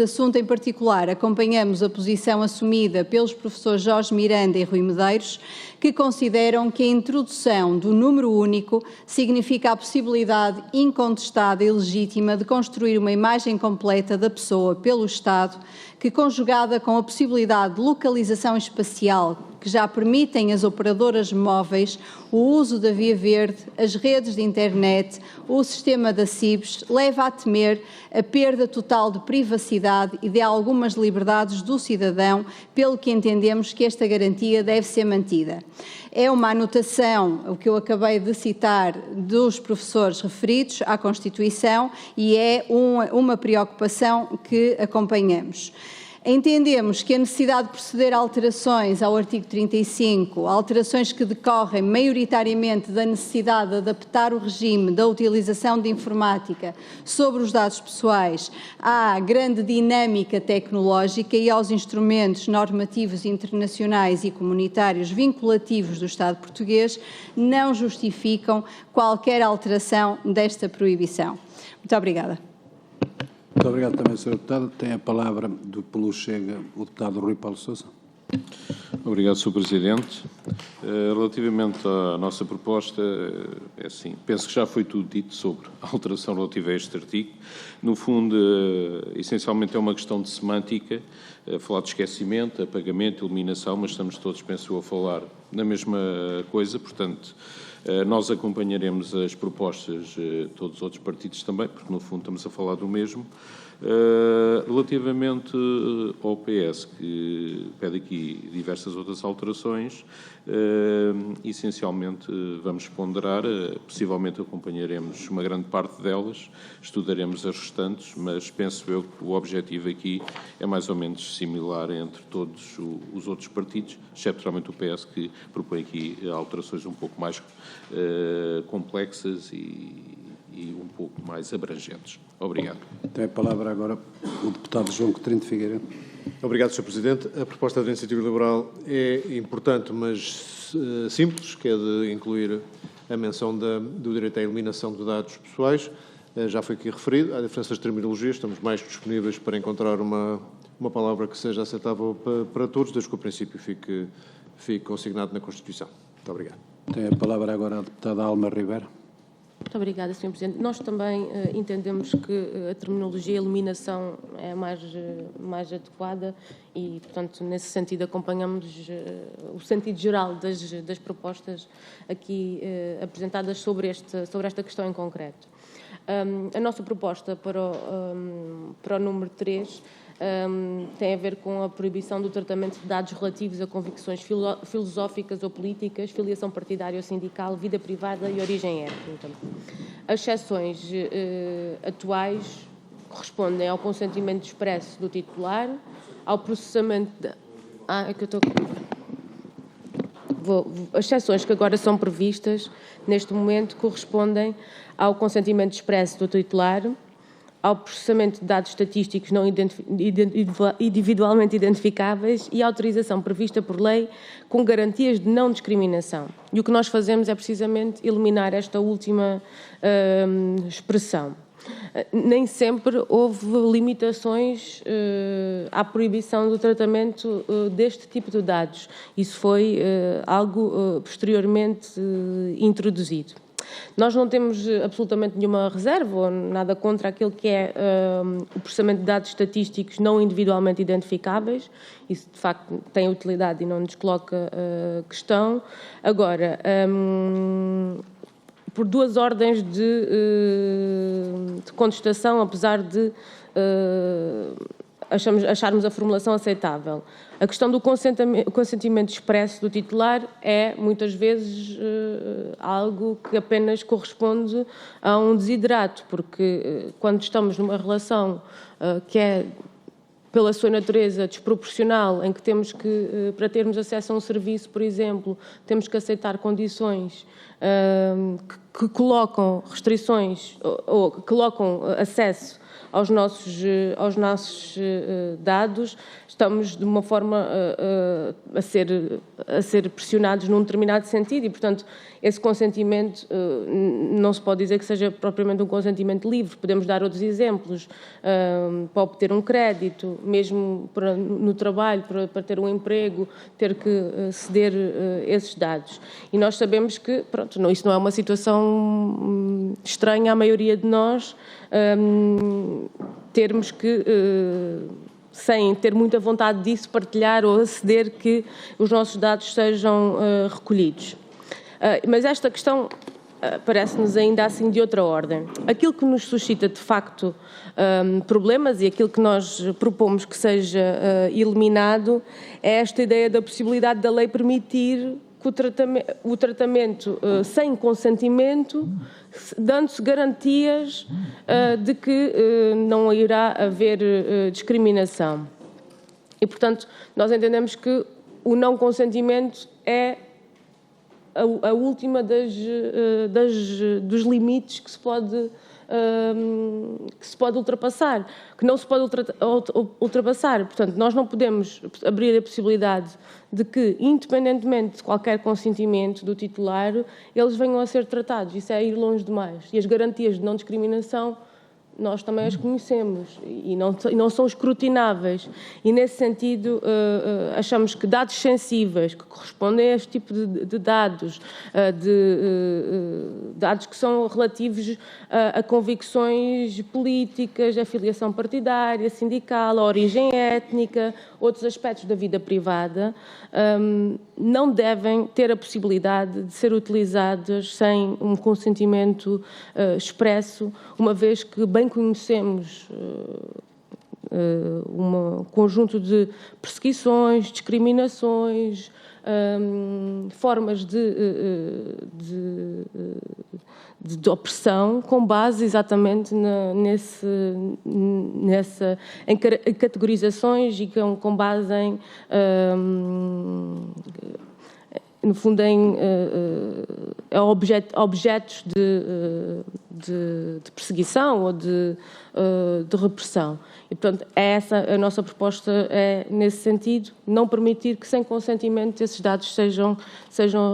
assunto em particular, acompanhamos a posição assumida pelos professores Jorge Miranda e Rui Medeiros, que consideram que a introdução do número único significa a possibilidade incontestada e legítima de construir uma imagem completa da pessoa pelo Estado, que, conjugada com a possibilidade de localização espacial que já permitem as operadoras móveis, o uso da via verde, as redes de internet, o sistema da CIBS, leva a temer a perda total de privacidade e de algumas liberdades do cidadão, pelo que entendemos que esta garantia deve ser mantida. É uma anotação, o que eu acabei de citar, dos professores referidos à Constituição, e é uma preocupação que acompanhamos. Entendemos que a necessidade de proceder a alterações ao artigo 35, alterações que decorrem maioritariamente da necessidade de adaptar o regime da utilização de informática sobre os dados pessoais à grande dinâmica tecnológica e aos instrumentos normativos internacionais e comunitários vinculativos do Estado português, não justificam qualquer alteração desta proibição. Muito obrigada. Muito obrigado também, Sr. Deputado. Tem a palavra pelo Chega o deputado Rui Paulo Sousa. Obrigado, Sr. Presidente. Relativamente à nossa proposta, é assim, penso que já foi tudo dito sobre a alteração relativa a este artigo. No fundo, essencialmente é uma questão de semântica, falar de esquecimento, apagamento, eliminação, mas estamos todos, penso eu, a falar na mesma coisa, portanto, nós acompanharemos as propostas de todos os outros partidos também, porque no fundo estamos a falar do mesmo. Relativamente ao PS, que pede aqui diversas outras alterações, essencialmente vamos ponderar, possivelmente acompanharemos uma grande parte delas, estudaremos as restantes, mas penso eu que o objetivo aqui é mais ou menos similar entre todos os outros partidos, exceto realmente o PS, que propõe aqui alterações um pouco mais complexas e um pouco mais abrangentes. Obrigado. Tem a palavra agora o deputado João Coutinho de Figueiredo. Obrigado, Sr. Presidente. A proposta da Iniciativa Liberal é importante, mas simples, que é de incluir a menção do direito à eliminação de dados pessoais. Já foi aqui referido, há diferenças de terminologia, estamos mais disponíveis para encontrar uma palavra que seja aceitável para todos, desde que o princípio fique consignado na Constituição. Muito obrigado. Tem a palavra agora a deputada Alma Ribeiro. Muito obrigada, Sr. Presidente. Nós também entendemos que a terminologia eliminação é mais adequada e, portanto, nesse sentido acompanhamos o sentido geral das propostas aqui apresentadas sobre esta questão em concreto. A nossa proposta para o número 3 tem a ver com a proibição do tratamento de dados relativos a convicções filosóficas ou políticas, filiação partidária ou sindical, vida privada e origem étnica. As exceções atuais correspondem ao consentimento expresso do titular, ao processamento as exceções que agora são previstas, neste momento, correspondem ao consentimento expresso do titular, ao processamento de dados estatísticos não individualmente identificáveis e à autorização prevista por lei com garantias de não discriminação. E o que nós fazemos é precisamente eliminar esta última expressão. Nem sempre houve limitações à proibição do tratamento deste tipo de dados. Isso foi algo posteriormente introduzido. Nós não temos absolutamente nenhuma reserva ou nada contra aquilo que é o processamento de dados estatísticos não individualmente identificáveis. Isso, de facto, tem utilidade e não nos coloca questão. Agora, por duas ordens de contestação, apesar de acharmos a formulação aceitável. A questão do consentimento expresso do titular é, muitas vezes, algo que apenas corresponde a um desiderato, porque quando estamos numa relação que é, pela sua natureza, desproporcional, em que temos que, para termos acesso a um serviço, por exemplo, temos que aceitar condições que colocam restrições ou que colocam acesso aos nossos dados, estamos de uma forma a ser pressionados num determinado sentido e, portanto, esse consentimento não se pode dizer que seja propriamente um consentimento livre. Podemos dar outros exemplos, para obter um crédito, mesmo no trabalho, para ter um emprego, ter que ceder esses dados. E nós sabemos que, pronto, isso não é uma situação estranha à maioria de nós, termos que, sem ter muita vontade disso, partilhar ou aceder que os nossos dados sejam recolhidos. Mas esta questão parece-nos ainda assim de outra ordem. Aquilo que nos suscita, de facto, problemas e aquilo que nós propomos que seja eliminado é esta ideia da possibilidade da lei permitir que o tratamento sem consentimento, dando-se garantias de que não irá haver discriminação. E, portanto, nós entendemos que o não consentimento é a última dos limites que se pode ultrapassar, que não se pode ultrapassar. Portanto, nós não podemos abrir a possibilidade de que, independentemente de qualquer consentimento do titular, eles venham a ser tratados. Isso é ir longe demais. E as garantias de não discriminação, nós também as conhecemos e não são escrutináveis. E, nesse sentido, achamos que dados sensíveis, que correspondem a este tipo de dados, dados que são relativos a convicções políticas, a filiação partidária, sindical, a origem étnica, outros aspectos da vida privada, não devem ter a possibilidade de ser utilizados sem um consentimento expresso, uma vez que bem conhecemos um conjunto de perseguições, discriminações, formas de opressão com base exatamente em categorizações e com base em no fundo, em objetos de perseguição ou de repressão. E, portanto, a nossa proposta é, nesse sentido, não permitir que, sem consentimento, esses dados sejam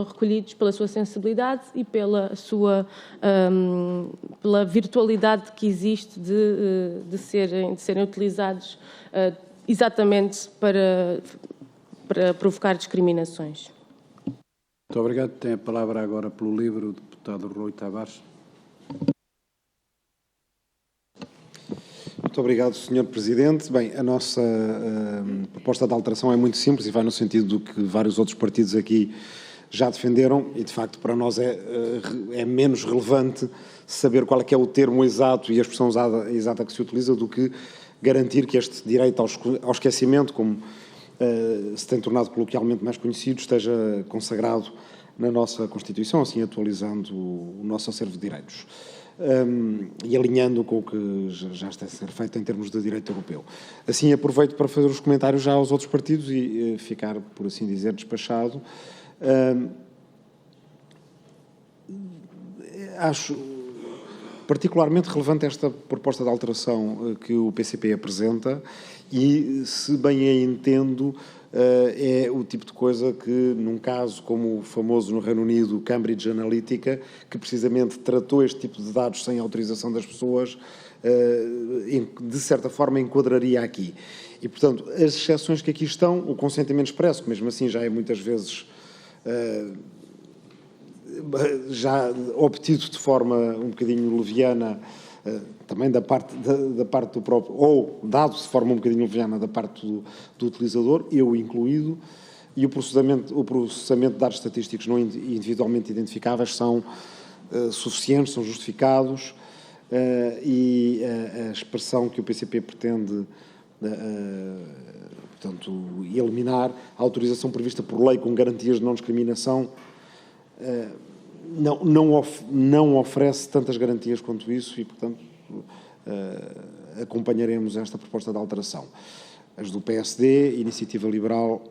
recolhidos pela sua sensibilidade e pela virtualidade que existe de serem utilizados exatamente para provocar discriminações. Muito obrigado. Tem a palavra agora pelo livro o deputado Rui Tavares. Muito obrigado, Sr. Presidente. Bem, a nossa proposta de alteração é muito simples e vai no sentido do que vários outros partidos aqui já defenderam e, de facto, para nós é menos relevante saber qual é que é o termo exato e a expressão exata que se utiliza do que garantir que este direito ao esquecimento, como se tem tornado coloquialmente mais conhecido, esteja consagrado na nossa Constituição, assim atualizando o nosso acervo de direitos. E alinhando com o que já está a ser feito em termos de direito europeu. Assim, aproveito para fazer os comentários já aos outros partidos e ficar, por assim dizer, despachado. Acho particularmente relevante esta proposta de alteração que o PCP apresenta e, se bem a entendo, é o tipo de coisa que, num caso como o famoso no Reino Unido, Cambridge Analytica, que precisamente tratou este tipo de dados sem autorização das pessoas, de certa forma enquadraria aqui. E, portanto, as exceções que aqui estão, o consentimento expresso, que mesmo assim já é muitas vezes já obtido de forma um bocadinho leviana, também da parte do próprio, ou dado de forma um bocadinho leviana da parte do utilizador, eu incluído, e o processamento de dados estatísticos não individualmente identificáveis são suficientes, são justificados, e a expressão que o PCP pretende, portanto, eliminar, a autorização prevista por lei com garantias de não-discriminação, não oferece tantas garantias quanto isso e, portanto, acompanharemos esta proposta de alteração. As do PSD, Iniciativa Liberal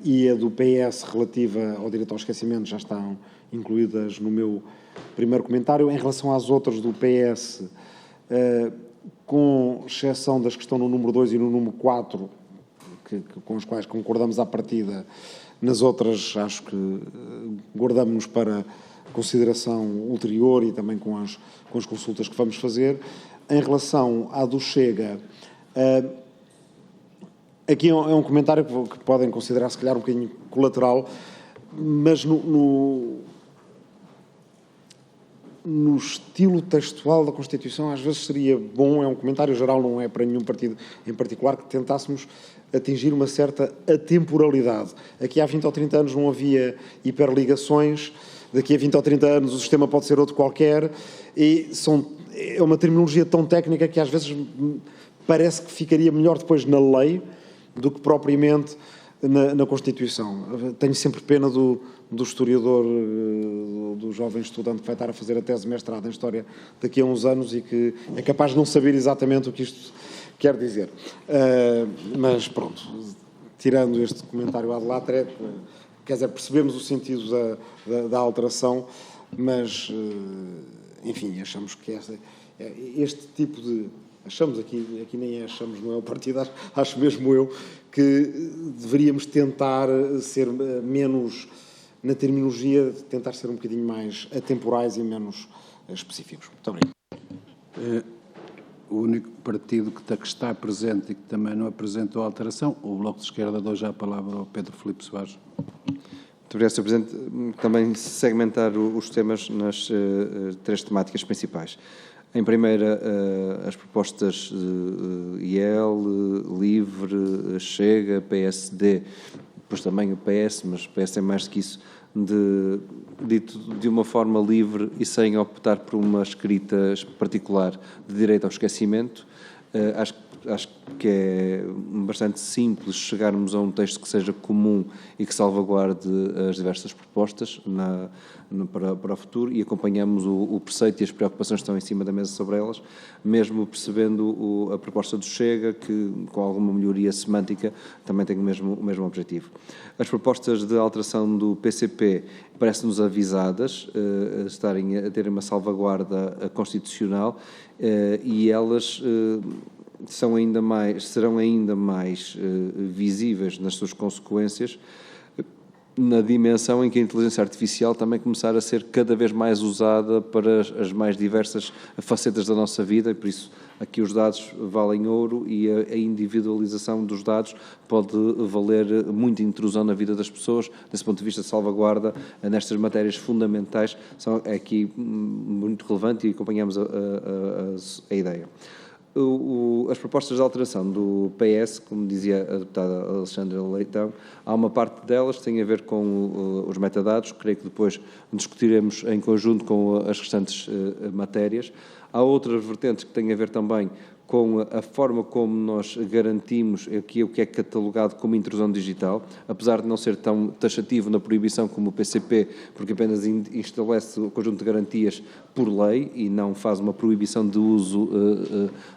e a do PS relativa ao direito ao esquecimento já estão incluídas no meu primeiro comentário. Em relação às outras do PS, com exceção das que estão no número 2 e no número 4, com as quais concordamos à partida, nas outras acho que guardamos-nos para consideração ulterior e também com as consultas que vamos fazer. Em relação à do Chega, aqui é um comentário que podem considerar se calhar um bocadinho colateral, mas no estilo textual da Constituição às vezes seria bom, é um comentário geral, não é para nenhum partido em particular, que tentássemos atingir uma certa atemporalidade. Aqui há 20 ou 30 anos não havia hiperligações, daqui a 20 ou 30 anos o sistema pode ser outro qualquer, e é uma terminologia tão técnica que às vezes parece que ficaria melhor depois na lei do que propriamente na Constituição. Tenho sempre pena do historiador, do jovem estudante que vai estar a fazer a tese de mestrado em História daqui a uns anos e que é capaz de não saber exatamente o que isto quer dizer. Mas pronto, tirando este comentário ad latra, quer dizer, percebemos o sentido da alteração, mas, enfim, achamos que este tipo de... Achamos aqui nem achamos, não é o partido, acho mesmo eu, que deveríamos tentar ser menos, na terminologia, tentar ser um bocadinho mais atemporais e menos específicos. Muito obrigado. O único partido que está presente e que também não apresentou alteração, o Bloco de Esquerda, dou já a palavra ao Pedro Filipe Soares. Muito obrigado, Sr. Presidente. Também segmentar os temas nas 3 temáticas principais. Em primeira, as propostas IEL, LIVRE, Chega, PSD, depois também o PS, mas o PS é mais do que isso, dito de uma forma livre e sem optar por uma escrita particular de direito ao esquecimento. Acho que é bastante simples chegarmos a um texto que seja comum e que salvaguarde as diversas propostas para o futuro, e acompanhamos o preceito e as preocupações que estão em cima da mesa sobre elas, mesmo percebendo a proposta do Chega, que com alguma melhoria semântica também tem o mesmo objetivo. As propostas de alteração do PCP parecem-nos avisadas, a terem uma salvaguarda constitucional, e elas serão ainda mais visíveis nas suas consequências na dimensão em que a inteligência artificial também começar a ser cada vez mais usada para as mais diversas facetas da nossa vida, e por isso aqui os dados valem ouro e a individualização dos dados pode valer muita intrusão na vida das pessoas. Desse ponto de vista, salvaguarda nestas matérias fundamentais é aqui muito relevante e acompanhamos a ideia. As propostas de alteração do PS, como dizia a deputada Alexandra Leitão, há uma parte delas que tem a ver com os metadados, creio que depois discutiremos em conjunto com as restantes matérias. Há outras vertentes que têm a ver também com a forma como nós garantimos aqui o que é catalogado como intrusão digital, apesar de não ser tão taxativo na proibição como o PCP, porque apenas estabelece o conjunto de garantias por lei e não faz uma proibição de uso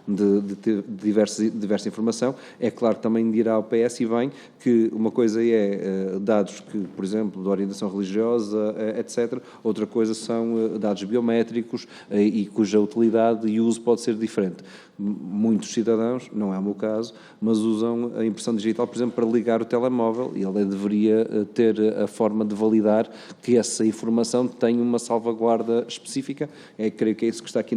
de diversa informação. É claro que também dirá ao PS e bem que uma coisa é dados que, por exemplo, de orientação religiosa, etc. Outra coisa são dados biométricos e cuja utilidade e uso pode ser diferente. Muitos cidadãos, não é o meu caso, mas usam a impressão digital, por exemplo, para ligar o telemóvel, e ele deveria ter a forma de validar que essa informação tem uma salvaguarda específica. Creio que é isso que está aqui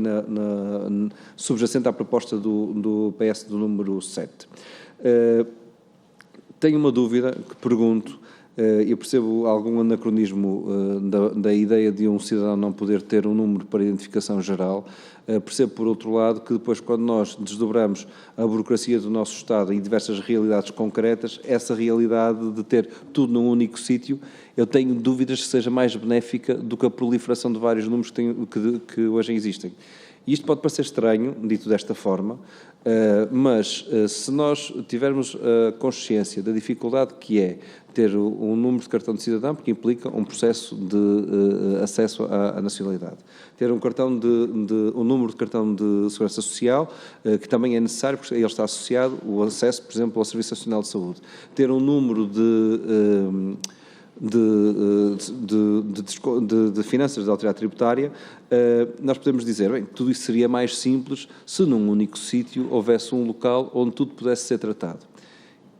subjacente à proposta do PS do número 7. Tenho uma dúvida que pergunto. Eu percebo algum anacronismo da ideia de um cidadão não poder ter um número para identificação geral. Percebo, por outro lado, que depois, quando nós desdobramos a burocracia do nosso Estado em diversas realidades concretas, essa realidade de ter tudo num único sítio, eu tenho dúvidas que seja mais benéfica do que a proliferação de vários números que hoje existem. E isto pode parecer estranho, dito desta forma, mas se nós tivermos a consciência da dificuldade que é ter um número de cartão de cidadão, porque implica um processo de acesso à nacionalidade. Ter um número de cartão de segurança social, que também é necessário, porque ele está associado o acesso, por exemplo, ao Serviço Nacional de Saúde. Ter um número de finanças da autoridade tributária, nós podemos dizer, bem, tudo isso seria mais simples se num único sítio houvesse um local onde tudo pudesse ser tratado.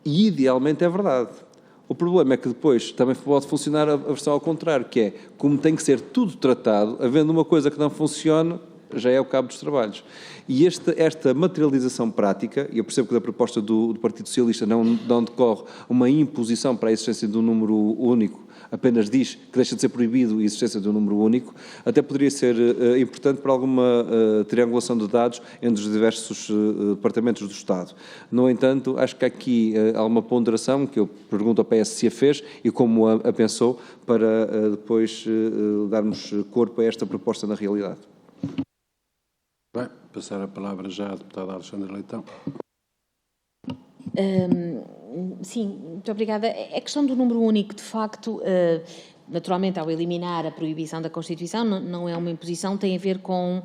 E idealmente é verdade. O problema é que depois também pode funcionar a versão ao contrário, que é, como tem que ser tudo tratado, havendo uma coisa que não funciona, já é o cabo dos trabalhos. E esta materialização prática, e eu percebo que da proposta do Partido Socialista não decorre uma imposição para a existência de um número único, apenas diz que deixa de ser proibido a existência de um número único, até poderia ser importante para alguma triangulação de dados entre os diversos departamentos do Estado. No entanto, acho que aqui há uma ponderação que eu pergunto ao PS se a fez e como a pensou para depois darmos corpo a esta proposta na realidade. Vai passar a palavra já à deputada Alexandra Leitão. Sim, muito obrigada. A questão do número único, de facto, naturalmente, ao eliminar a proibição da Constituição, não é uma imposição, tem a ver com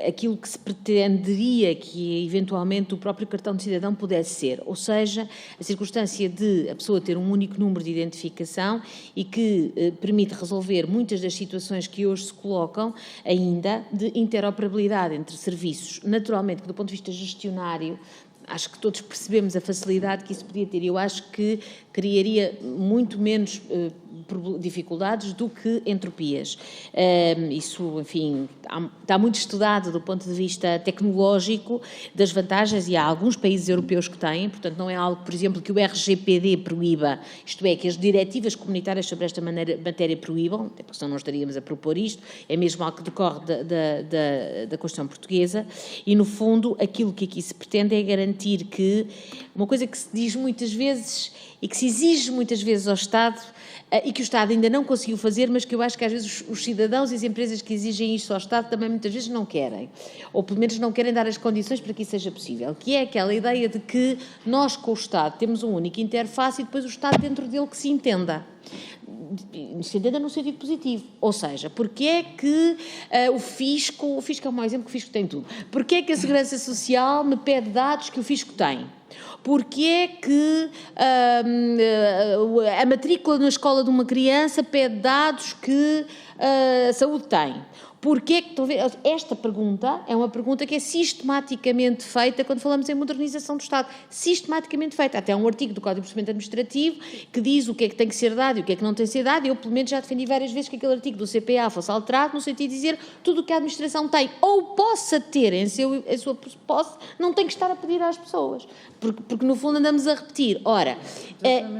aquilo que se pretenderia que, eventualmente, o próprio cartão de cidadão pudesse ser. Ou seja, a circunstância de a pessoa ter um único número de identificação e que permite resolver muitas das situações que hoje se colocam ainda de interoperabilidade entre serviços. Naturalmente, que do ponto de vista gestionário, acho que todos percebemos a facilidade que isso podia ter. Eu acho que criaria muito menos dificuldades do que entropias. Isso, enfim, está muito estudado do ponto de vista tecnológico das vantagens, e há alguns países europeus que têm, portanto não é algo, por exemplo, que o RGPD proíba, isto é, que as diretivas comunitárias sobre esta matéria proíbam, até porque senão não estaríamos a propor isto, é mesmo algo que decorre da Constituição Portuguesa, e no fundo aquilo que aqui se pretende é garantir que, uma coisa que se diz muitas vezes e que se exige muitas vezes ao Estado, e que o Estado ainda não conseguiu fazer, mas que eu acho que às vezes os cidadãos e as empresas que exigem isto ao Estado também muitas vezes não querem, ou pelo menos não querem dar as condições para que isso seja possível, que é aquela ideia de que nós com o Estado temos um único interface e depois o Estado dentro dele que se entenda. Se entenda no sentido positivo, ou seja, porque é que o Fisco é um mau exemplo, que o Fisco tem tudo, porque é que a Segurança Social me pede dados que o Fisco tem? Porque é que a matrícula na escola de uma criança pede dados que a saúde tem? Porque é que, esta pergunta é uma pergunta que é sistematicamente feita quando falamos em modernização do Estado. Sistematicamente feita. Até há um artigo do Código de Procedimento Administrativo que diz o que é que tem que ser dado e o que é que não tem que ser dado. Eu, pelo menos, já defendi várias vezes que aquele artigo do CPA fosse alterado no sentido de dizer tudo o que a administração tem ou possa ter em sua posse, não tem que estar a pedir às pessoas. Porque no fundo andamos a repetir. Ora,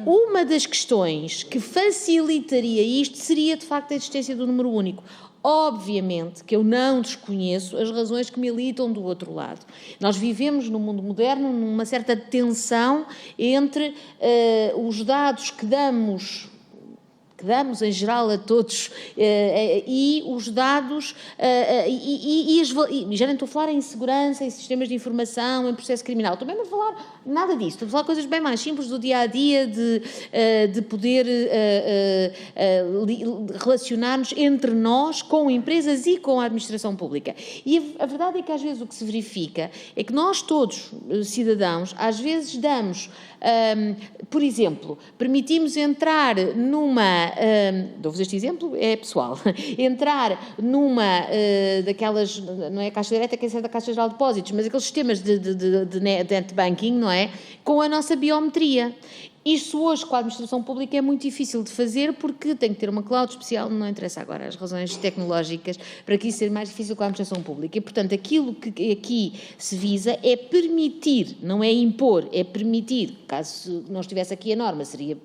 uma das questões que facilitaria isto seria, de facto, a existência do número único. Obviamente que eu não desconheço as razões que militam do outro lado. Nós vivemos no mundo moderno numa certa tensão entre os dados que damos em geral a todos e os dados e já nem estou a falar em segurança, em sistemas de informação, em processo criminal, também não estou a falar nada disso, estou a falar de coisas bem mais simples do dia-a-dia, de poder relacionar-nos entre nós com empresas e com a administração pública. E a verdade é que às vezes o que se verifica é que nós todos, cidadãos, às vezes damos, por exemplo, permitimos entrar numa, dou-vos este exemplo, é pessoal, entrar numa daquelas, não é a Caixa Direta, que é da Caixa Geral de Depósitos, mas aqueles sistemas de net banking, não é? Com a nossa biometria. Isto hoje, com a administração pública, é muito difícil de fazer porque tem que ter uma cloud especial, não interessa agora as razões tecnológicas para que isso seja mais difícil com a administração pública. E, portanto, aquilo que aqui se visa é permitir, não é impor, é permitir, caso não estivesse aqui a norma, seria,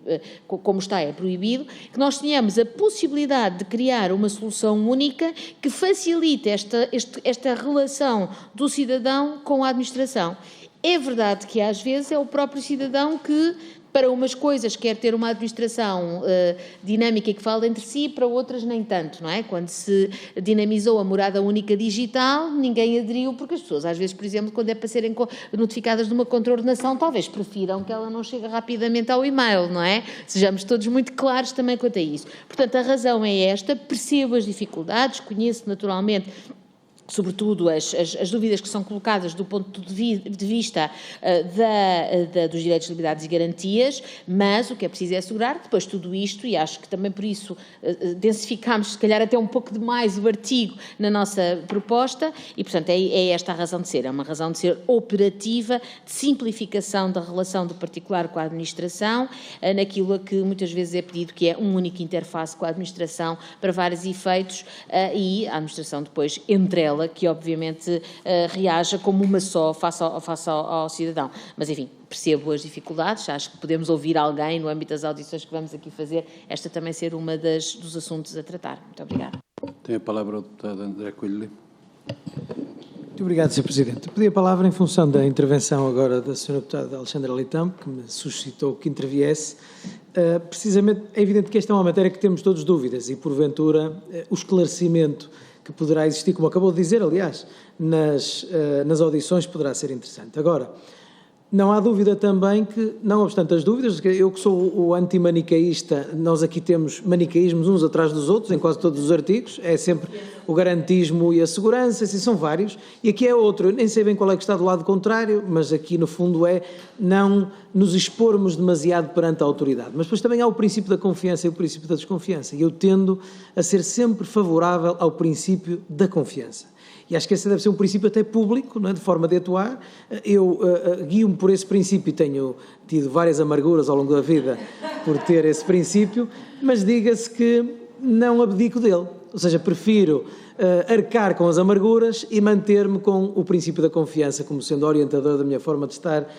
como está, é proibido, que nós tenhamos a possibilidade de criar uma solução única que facilite esta relação do cidadão com a administração. É verdade que, às vezes, é o próprio cidadão que, para umas coisas, quer ter uma administração dinâmica que fala entre si, para outras nem tanto, não é? Quando se dinamizou a morada única digital, ninguém aderiu, porque as pessoas, às vezes, por exemplo, quando é para serem notificadas de uma contraordenação, talvez prefiram que ela não chegue rapidamente ao e-mail, não é? Sejamos todos muito claros também quanto a isso. Portanto, a razão é esta, percebo as dificuldades, conheço naturalmente sobretudo as dúvidas que são colocadas do ponto de vista dos direitos, liberdades e garantias, mas o que é preciso é assegurar que depois tudo isto, e acho que também por isso densificámos se calhar até um pouco demais o artigo na nossa proposta, e portanto é esta a razão de ser, é uma razão de ser operativa, de simplificação da relação do particular com a administração, naquilo a que muitas vezes é pedido, que é uma única interface com a administração para vários efeitos, e a administração depois entre ela, que obviamente reaja como uma só face ao cidadão. Mas, enfim, percebo as dificuldades, acho que podemos ouvir alguém no âmbito das audições que vamos aqui fazer, esta também ser uma dos assuntos a tratar. Muito obrigada. Tem a palavra o deputado André Coelho. Muito obrigado, Sr. Presidente. Eu pedi a palavra em função da intervenção agora da Sra. Deputada Alexandra Leitão, que me suscitou que interviesse. Precisamente, é evidente que esta é uma matéria que temos todos dúvidas e, porventura, o esclarecimento que poderá existir, como acabou de dizer, aliás, nas audições poderá ser interessante. Agora, não há dúvida também que, não obstante as dúvidas, eu que sou o antimanicaísta, nós aqui temos manicaísmos uns atrás dos outros, em quase todos os artigos, é sempre o garantismo e a segurança, assim, são vários, e aqui é outro, eu nem sei bem qual é que está do lado contrário, mas aqui no fundo é não nos expormos demasiado perante a autoridade. Mas depois também há o princípio da confiança e o princípio da desconfiança, e eu tendo a ser sempre favorável ao princípio da confiança. E acho que esse deve ser um princípio até público, não é? De forma de atuar. Eu guio-me por esse princípio e tenho tido várias amarguras ao longo da vida por ter esse princípio, mas diga-se que não abdico dele. Ou seja, prefiro arcar com as amarguras e manter-me com o princípio da confiança como sendo orientador da minha forma de estar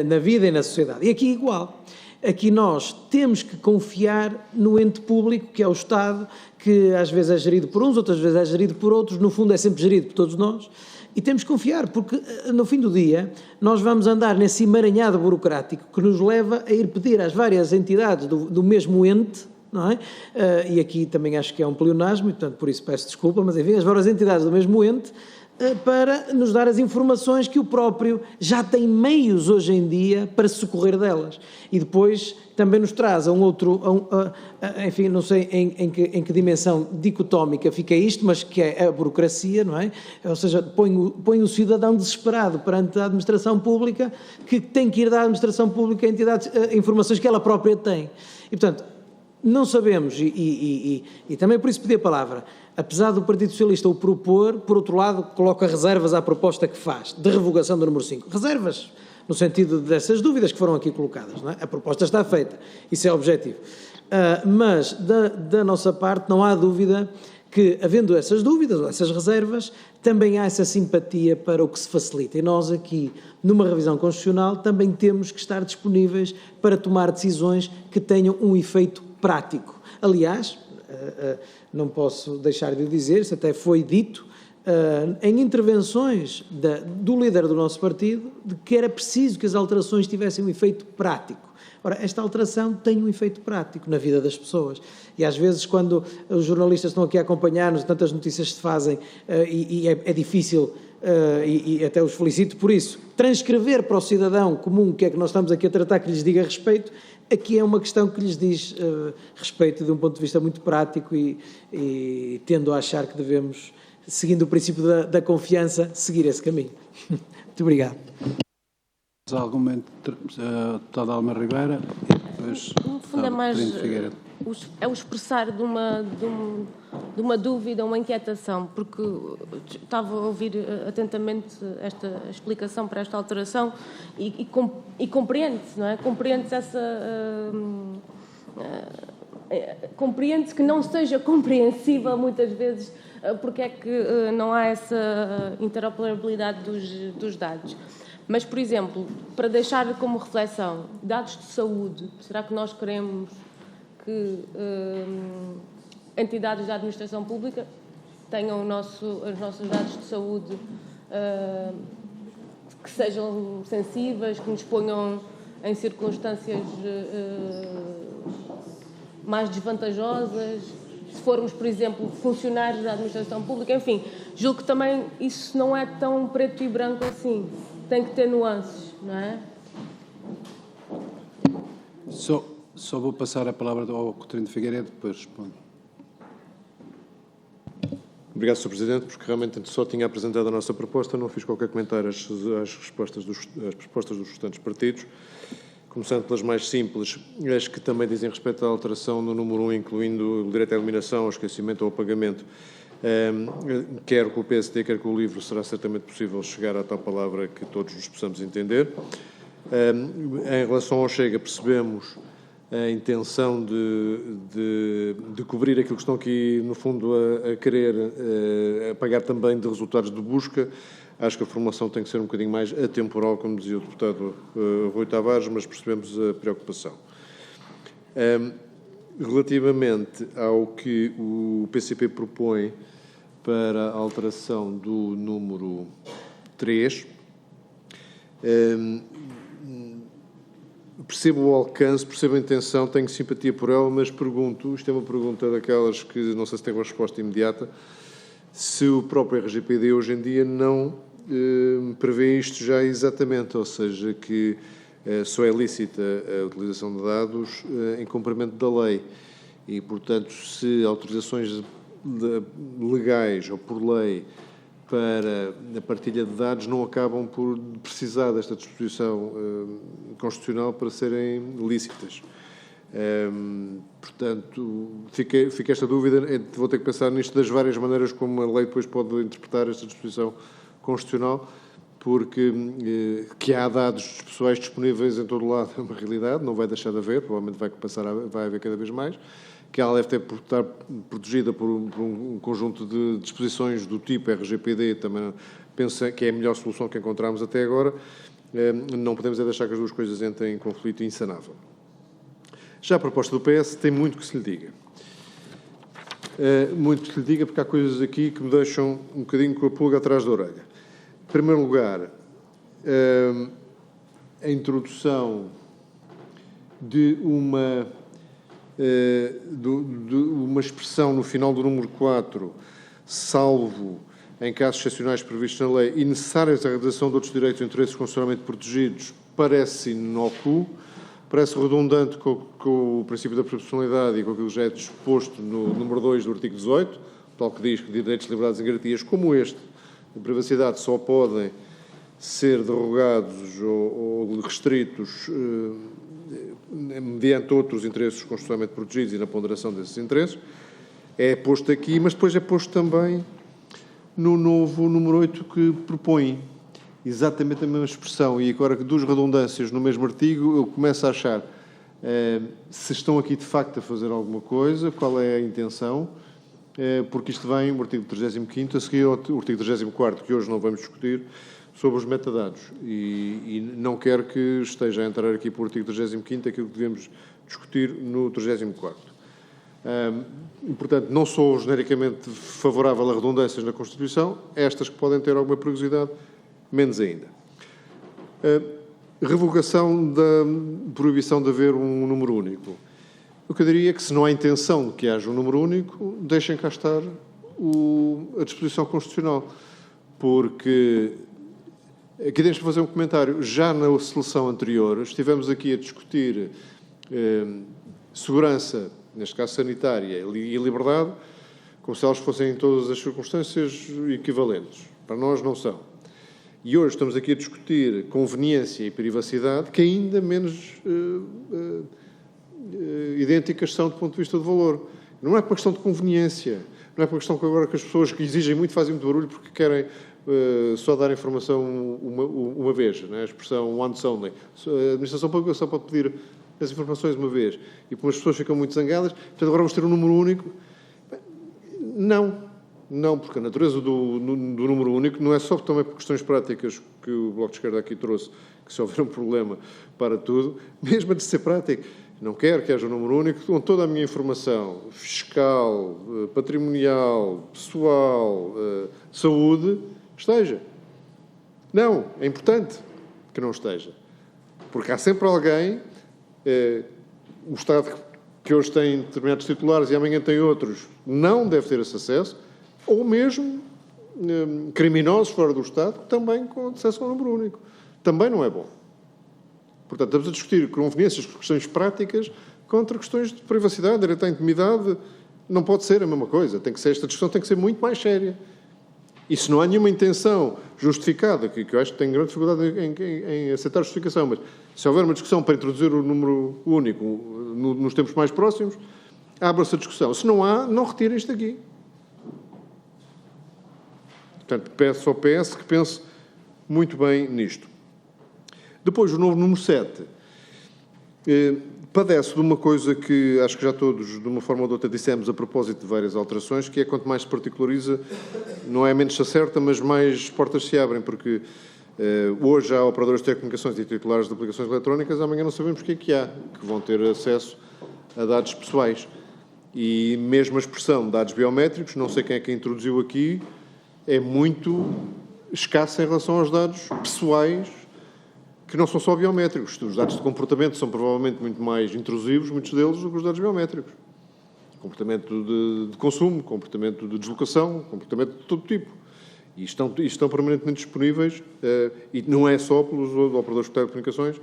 na vida e na sociedade. E aqui igual. Aqui nós temos que confiar no ente público, que é o Estado, que às vezes é gerido por uns, outras vezes é gerido por outros, no fundo é sempre gerido por todos nós, e temos que confiar, porque no fim do dia nós vamos andar nesse emaranhado burocrático que nos leva a ir pedir às várias entidades do mesmo ente, não é? E aqui também acho que é um pleonasmo, e portanto por isso peço desculpa, mas enfim, as várias entidades do mesmo ente, para nos dar as informações que o próprio já tem meios hoje em dia para se socorrer delas. E depois também nos traz enfim, não sei em que dimensão dicotómica fica isto, mas que é a burocracia, não é? Ou seja, põe o cidadão desesperado perante a administração pública, que tem que ir da administração pública a entidades, informações que ela própria tem. E, portanto, não sabemos, e também por isso pedi a palavra, apesar do Partido Socialista o propor, por outro lado, coloca reservas à proposta que faz, de revogação do número 5. Reservas no sentido dessas dúvidas que foram aqui colocadas, não é? A proposta está feita, isso é o objetivo. Mas, da nossa parte, não há dúvida que, havendo essas dúvidas, ou essas reservas, também há essa simpatia para o que se facilita. E nós aqui, numa revisão constitucional, também temos que estar disponíveis para tomar decisões que tenham um efeito prático. Aliás, não posso deixar de dizer, isso até foi dito, em intervenções do líder do nosso partido, de que era preciso que as alterações tivessem um efeito prático. Ora, esta alteração tem um efeito prático na vida das pessoas. E às vezes, quando os jornalistas estão aqui a acompanhar-nos, tantas notícias se fazem, e é difícil, e até os felicito por isso, transcrever para o cidadão comum o que é que nós estamos aqui a tratar, que lhes diga respeito. Aqui é uma questão que lhes diz respeito de um ponto de vista muito prático e tendo a achar que devemos, seguindo o princípio da confiança, seguir esse caminho. Muito obrigado. Alguma deputada Alma Ribeira e depois no fundo é mais o expressar de uma dúvida, uma inquietação, porque estava a ouvir atentamente esta explicação para esta alteração e compreende-se, não é? Compreende-se compreende-se que não seja compreensível muitas vezes porque é que não há essa interoperabilidade dos dados. Mas, por exemplo, para deixar como reflexão, dados de saúde, será que nós queremos que entidades da administração pública tenham os nossos dados de saúde que sejam sensíveis, que nos ponham em circunstâncias mais desvantajosas? Se formos, por exemplo, funcionários da administração pública, enfim, julgo que também isso não é tão preto e branco assim. Tem que ter nuances, não é? Só vou passar a palavra ao Coutinho de Figueiredo, depois respondo. Obrigado, Sr. Presidente, porque realmente só tinha apresentado a nossa proposta, não fiz qualquer comentário às propostas dos restantes partidos. Começando pelas mais simples, as que também dizem respeito à alteração no número 1, incluindo o direito à eliminação, ao esquecimento ou ao pagamento. Quer com o PSD, quer com o LIVRE, será certamente possível chegar à tal palavra que todos nos possamos entender. Em relação ao Chega, percebemos a intenção de cobrir aquilo que estão aqui, no fundo, a querer pagar também de resultados de busca. Acho que a formulação tem que ser um bocadinho mais atemporal, como dizia o deputado Rui Tavares, mas percebemos a preocupação. Relativamente ao que o PCP propõe para a alteração do número 3, percebo o alcance, percebo a intenção, tenho simpatia por ela, mas pergunto, isto é uma pergunta daquelas que não sei se tem uma resposta imediata, se o próprio RGPD hoje em dia não prevê isto já exatamente, ou seja, que só é lícita a utilização de dados em cumprimento da lei e, portanto, se autorizações legais ou por lei para a partilha de dados não acabam por precisar desta disposição constitucional para serem lícitas. Portanto, fica esta dúvida, vou ter que pensar nisto das várias maneiras como a lei depois pode interpretar esta disposição constitucional, porque que há dados pessoais disponíveis em todo o lado é uma realidade, não vai deixar de haver, provavelmente vai haver cada vez mais, que ela deve estar protegida por um conjunto de disposições do tipo RGPD, também penso que é a melhor solução que encontramos até agora, não podemos deixar que as duas coisas entrem em conflito insanável. Já a proposta do PS tem muito que se lhe diga. Muito que se lhe diga, porque há coisas aqui que me deixam um bocadinho com a pulga atrás da orelha. Em primeiro lugar, a introdução de uma expressão no final do número 4, salvo em casos excepcionais previstos na lei e necessários à realização de outros direitos ou interesses constitucionalmente protegidos, parece inócuo, parece redundante com o princípio da proporcionalidade e com aquilo que já é disposto no número 2 do artigo 18, tal que diz que direitos, liberdades e garantias como este, de privacidade, só podem ser derrogados ou restritos mediante outros interesses constitucionalmente protegidos e na ponderação desses interesses. É posto aqui, mas depois é posto também no novo número 8 que propõe exatamente a mesma expressão. E agora que duas redundâncias no mesmo artigo, eu começo a achar se estão aqui de facto a fazer alguma coisa, qual é a intenção, porque isto vem o artigo 35º, a seguir ao artigo 34º, que hoje não vamos discutir, sobre os metadados. E não quero que esteja a entrar aqui para o artigo 35º aquilo que devemos discutir no 34º. Portanto, não sou genericamente favorável a redundâncias na Constituição, estas que podem ter alguma perigosidade, menos ainda. Revogação da proibição de haver um número único. O que eu diria é que, se não há intenção de que haja um número único, deixem cá estar a disposição constitucional, porque aqui deixo-me fazer um comentário. Já na seleção anterior, estivemos aqui a discutir segurança, neste caso sanitária, e liberdade, como se elas fossem em todas as circunstâncias equivalentes. Para nós não são. E hoje estamos aqui a discutir conveniência e privacidade, que ainda menos idênticas são do ponto de vista de valor. Não é por uma questão de conveniência, não é por uma questão que agora que as pessoas que exigem muito fazem muito barulho porque querem só dar informação uma vez, né? A expressão once only. A administração pública só pode pedir as informações uma vez. E como as pessoas ficam muito zangadas, portanto agora vamos ter um número único. Não, porque a natureza do número único não é só também por questões práticas que o Bloco de Esquerda aqui trouxe, que se houver um problema para tudo, mesmo antes de ser prático. Não quero que haja um número único com toda a minha informação fiscal, patrimonial, pessoal, saúde, esteja. Não, é importante que não esteja. Porque há sempre alguém, o Estado que hoje tem determinados titulares e amanhã tem outros, não deve ter esse acesso, ou mesmo criminosos fora do Estado, também com acesso ao número único. Também não é bom. Portanto, estamos a discutir conveniências, questões práticas, contra questões de privacidade, direito à intimidade. Não pode ser a mesma coisa. Esta discussão tem que ser muito mais séria. E se não há nenhuma intenção justificada, que eu acho que tenho grande dificuldade em aceitar a justificação, mas se houver uma discussão para introduzir o número único nos tempos mais próximos, abra-se a discussão. Se não há, não retirem isto aqui. Portanto, peço ao PS que pense muito bem nisto. Depois, o novo número 7 padece de uma coisa que acho que já todos, de uma forma ou de outra, dissemos a propósito de várias alterações, que é quanto mais se particulariza, não é menos se acerta, mas mais portas se abrem, porque hoje há operadores de telecomunicações e titulares de aplicações eletrónicas, amanhã não sabemos o que há, que vão ter acesso a dados pessoais. E mesmo a expressão dados biométricos, não sei quem é que introduziu aqui, é muito escassa em relação aos dados pessoais, que não são só biométricos. Os dados de comportamento são provavelmente muito mais intrusivos, muitos deles, do que os dados biométricos. Comportamento de consumo, comportamento de deslocação, comportamento de todo tipo. E estão permanentemente disponíveis, e não é só pelos operadores de telecomunicações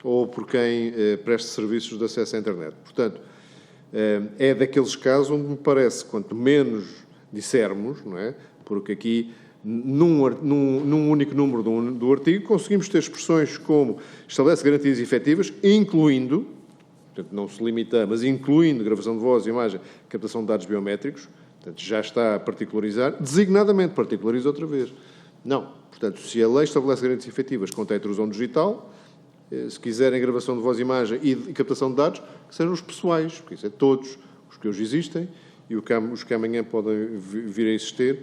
ou por quem presta serviços de acesso à internet. Portanto, é daqueles casos onde me parece, quanto menos dissermos, não é? Porque aqui, num único número do artigo, conseguimos ter expressões como estabelece garantias efetivas, incluindo, portanto, não se limita, mas incluindo gravação de voz, imagem, captação de dados biométricos, portanto, já está a particularizar, designadamente, particulariza outra vez. Não. Portanto, se a lei estabelece garantias efetivas contra a intrusão digital, se quiserem gravação de voz, imagem e captação de dados, que sejam os pessoais, porque isso é todos os que hoje existem e os que amanhã podem vir a existir.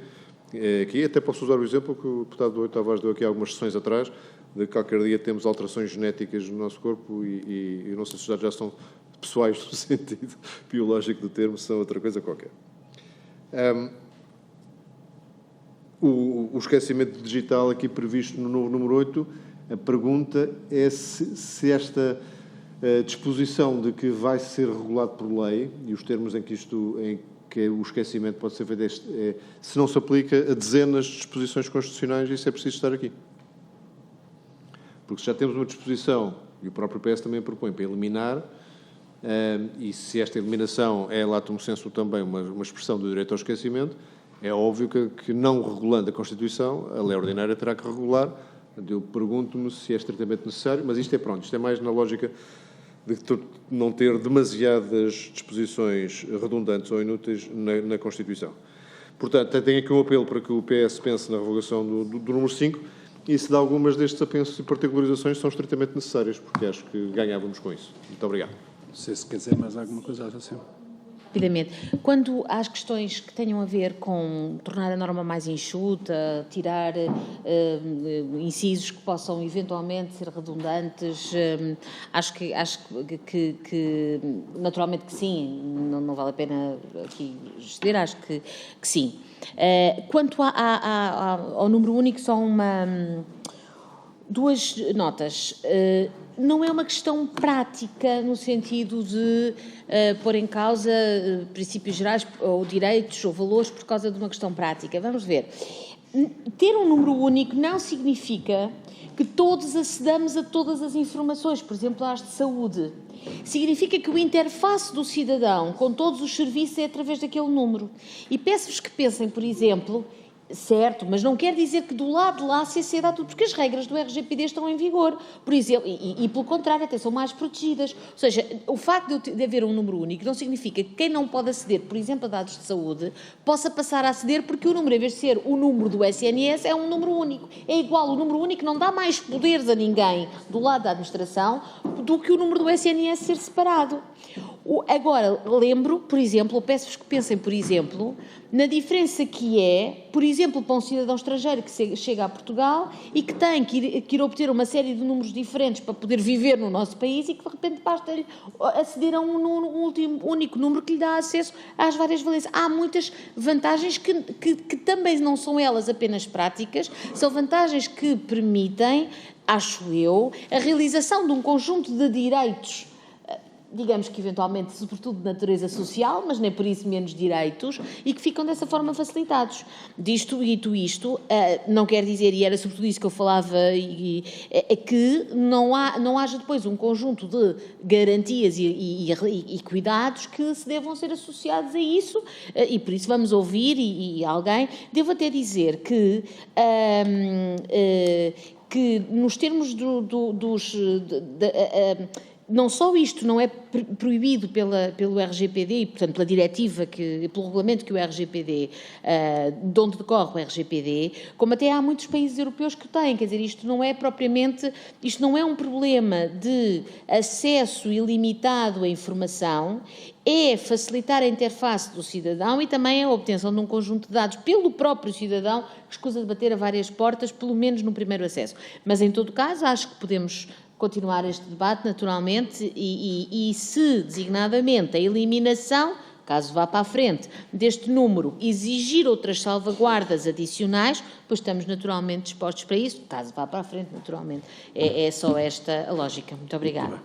Aqui até posso usar o exemplo que o deputado do 8º Tavares deu aqui algumas sessões atrás, de que qualquer dia temos alterações genéticas no nosso corpo e não sei se os dados já são pessoais no sentido biológico do termo, são outra coisa qualquer. O esquecimento digital aqui previsto no novo número 8, a pergunta é se esta disposição de que vai ser regulado por lei, e os termos em que o esquecimento pode ser feito, se não se aplica a dezenas de disposições constitucionais, isso é preciso estar aqui. Porque se já temos uma disposição, e o próprio PS também propõe, para eliminar, e se esta eliminação é, lato sensu, também uma expressão do direito ao esquecimento, é óbvio que não regulando a Constituição, a lei ordinária terá que regular. Eu pergunto-me se é estritamente necessário, mas isto é mais na lógica de não ter demasiadas disposições redundantes ou inúteis na Constituição. Portanto, tenho aqui um apelo para que o PS pense na revogação do número 5 e se de algumas destes apensos e particularizações são estritamente necessárias, porque acho que ganhávamos com isso. Muito obrigado. Não sei se quer dizer mais alguma coisa assim. Rapidamente. Quando às questões que tenham a ver com tornar a norma mais enxuta, tirar incisos que possam eventualmente ser redundantes, acho que naturalmente que sim, não vale a pena aqui exceder, acho que sim. Quanto ao número único, só duas notas. Não é uma questão prática no sentido de pôr em causa princípios gerais ou direitos ou valores por causa de uma questão prática. Vamos ver. Ter um número único não significa que todos acedamos a todas as informações, por exemplo, às de saúde. Significa que o interface do cidadão com todos os serviços é através daquele número. E peço-vos que pensem, por exemplo, certo, mas não quer dizer que do lado de lá se aceda a tudo, porque as regras do RGPD estão em vigor, por exemplo, e pelo contrário, até são mais protegidas. Ou seja, o facto de haver um número único não significa que quem não pode aceder, por exemplo, a dados de saúde, possa passar a aceder porque o número, em vez de ser o número do SNS, é um número único. É igual, o número único não dá mais poderes a ninguém do lado da administração do que o número do SNS ser separado. Agora, lembro, por exemplo, peço-vos que pensem, por exemplo, na diferença que é, por exemplo, para um cidadão estrangeiro que chega a Portugal e que tem que ir obter uma série de números diferentes para poder viver no nosso país e que de repente basta-lhe aceder a um único número que lhe dá acesso às várias valências. Há muitas vantagens que também não são elas apenas práticas, são vantagens que permitem, acho eu, a realização de um conjunto de direitos, digamos que eventualmente, sobretudo de natureza social, mas nem por isso menos direitos, e que ficam dessa forma facilitados. Dito isto, não quer dizer, e era sobretudo isso que eu falava, é que não haja depois um conjunto de garantias e cuidados que se devam ser associados a isso, e por isso vamos ouvir, e alguém, devo até dizer que nos termos não só isto não é proibido pelo RGPD e, portanto, pela diretiva, pelo regulamento que o RGPD, de onde decorre o RGPD, como até há muitos países europeus que têm, quer dizer, isto não é um problema de acesso ilimitado à informação, é facilitar a interface do cidadão e também a obtenção de um conjunto de dados pelo próprio cidadão, que escusa de bater a várias portas, pelo menos no primeiro acesso. Mas, em todo caso, acho que podemos continuar este debate, naturalmente, e se, designadamente, a eliminação, caso vá para a frente, deste número, exigir outras salvaguardas adicionais, pois estamos naturalmente dispostos para isso, caso vá para a frente, naturalmente. É só esta a lógica. Muito obrigada.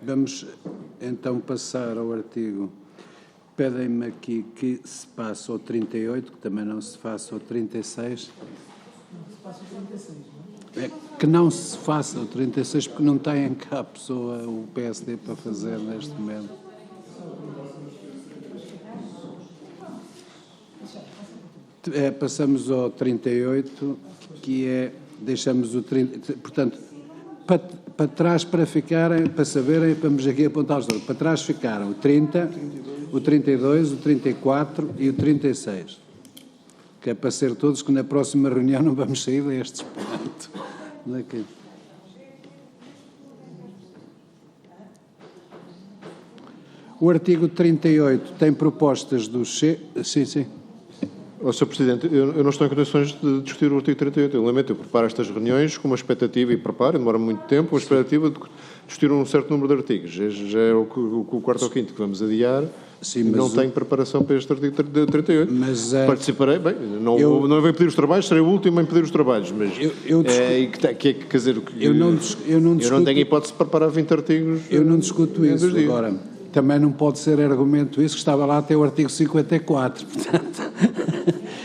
Vamos, então, passar ao artigo. Pedem-me aqui que se passe ao 38, que também não se faça ao 36. É que não se faça o 36, porque não tem cá a pessoa, o PSD, para fazer neste momento. Passamos ao 38, que é, deixamos o 30, portanto, para trás para ficarem, para saberem, vamos aqui apontar os dois. Para trás ficaram o 30, o 32, o 34 e o 36. Que é para ser todos, que na próxima reunião não vamos sair destes, portanto. O artigo 38 tem propostas do Sim. Sr. Presidente, eu não estou em condições de discutir o artigo 38. Eu lamento, eu preparo estas reuniões com uma expectativa e preparo, demora muito tempo, uma expectativa de discutir um certo número de artigos. Já é o quarto ou quinto que vamos adiar. Sim, mas não tenho preparação para este artigo 38. Mas, participarei, bem, não venho pedir os trabalhos, serei o último em pedir os trabalhos, mas quer dizer, eu não tenho hipótese de preparar 20 artigos. Eu não discuto isso agora. Também não pode ser argumento isso, que estava lá até o artigo 54, portanto.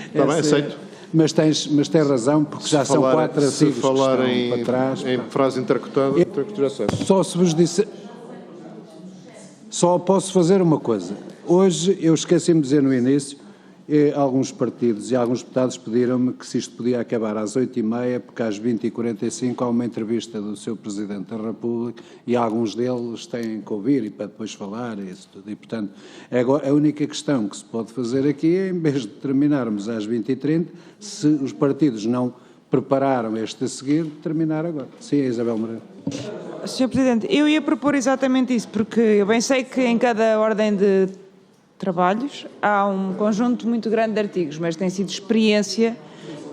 Está bem, aceito. Mas tens razão, porque já são 4 artigos que estão para trás. Em frase interpretada, já sei. Só se vos disse... Só posso fazer uma coisa. Hoje, eu esqueci-me de dizer no início, alguns partidos e alguns deputados pediram-me que se isto podia acabar às 8h30, porque às 20h45 há uma entrevista do Sr. Presidente da República e alguns deles têm que ouvir e para depois falar e isso tudo. E, portanto, agora, a única questão que se pode fazer aqui é, em vez de terminarmos às 20h30, se os partidos não prepararam este a seguir, terminar agora. Sim, Isabel Moreira. Sr. Presidente, eu ia propor exatamente isso, porque eu bem sei que em cada ordem de trabalhos, há um conjunto muito grande de artigos, mas tem sido experiência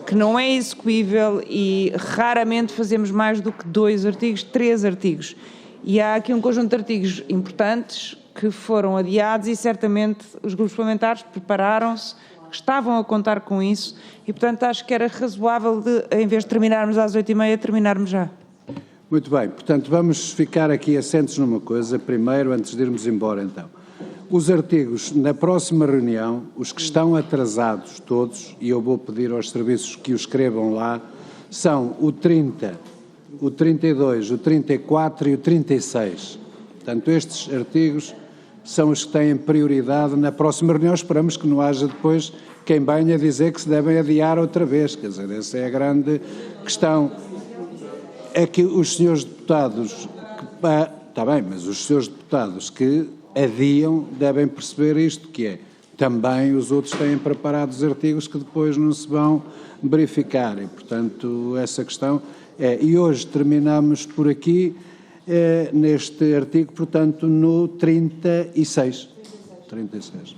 que não é execuível e raramente fazemos mais do que 2 artigos, 3 artigos. E há aqui um conjunto de artigos importantes que foram adiados e certamente os grupos parlamentares prepararam-se, estavam a contar com isso e, portanto, acho que era razoável de, em vez de terminarmos às 8h30, terminarmos já. Muito bem, portanto, vamos ficar aqui assentos numa coisa, primeiro, antes de irmos embora, então. Os artigos, na próxima reunião, os que estão atrasados todos, e eu vou pedir aos serviços que o escrevam lá, são o 30, o 32, o 34 e o 36. Portanto, estes artigos são os que têm prioridade na próxima reunião. Esperamos que não haja depois quem venha dizer que se devem adiar outra vez. Quer dizer, essa é a grande questão. É que os senhores deputados, está bem, mas os senhores deputados que adiam devem perceber isto, que é, também os outros têm preparados artigos que depois não se vão verificar e, portanto, essa questão é. E hoje terminamos por aqui, neste artigo, portanto, no 36. 36.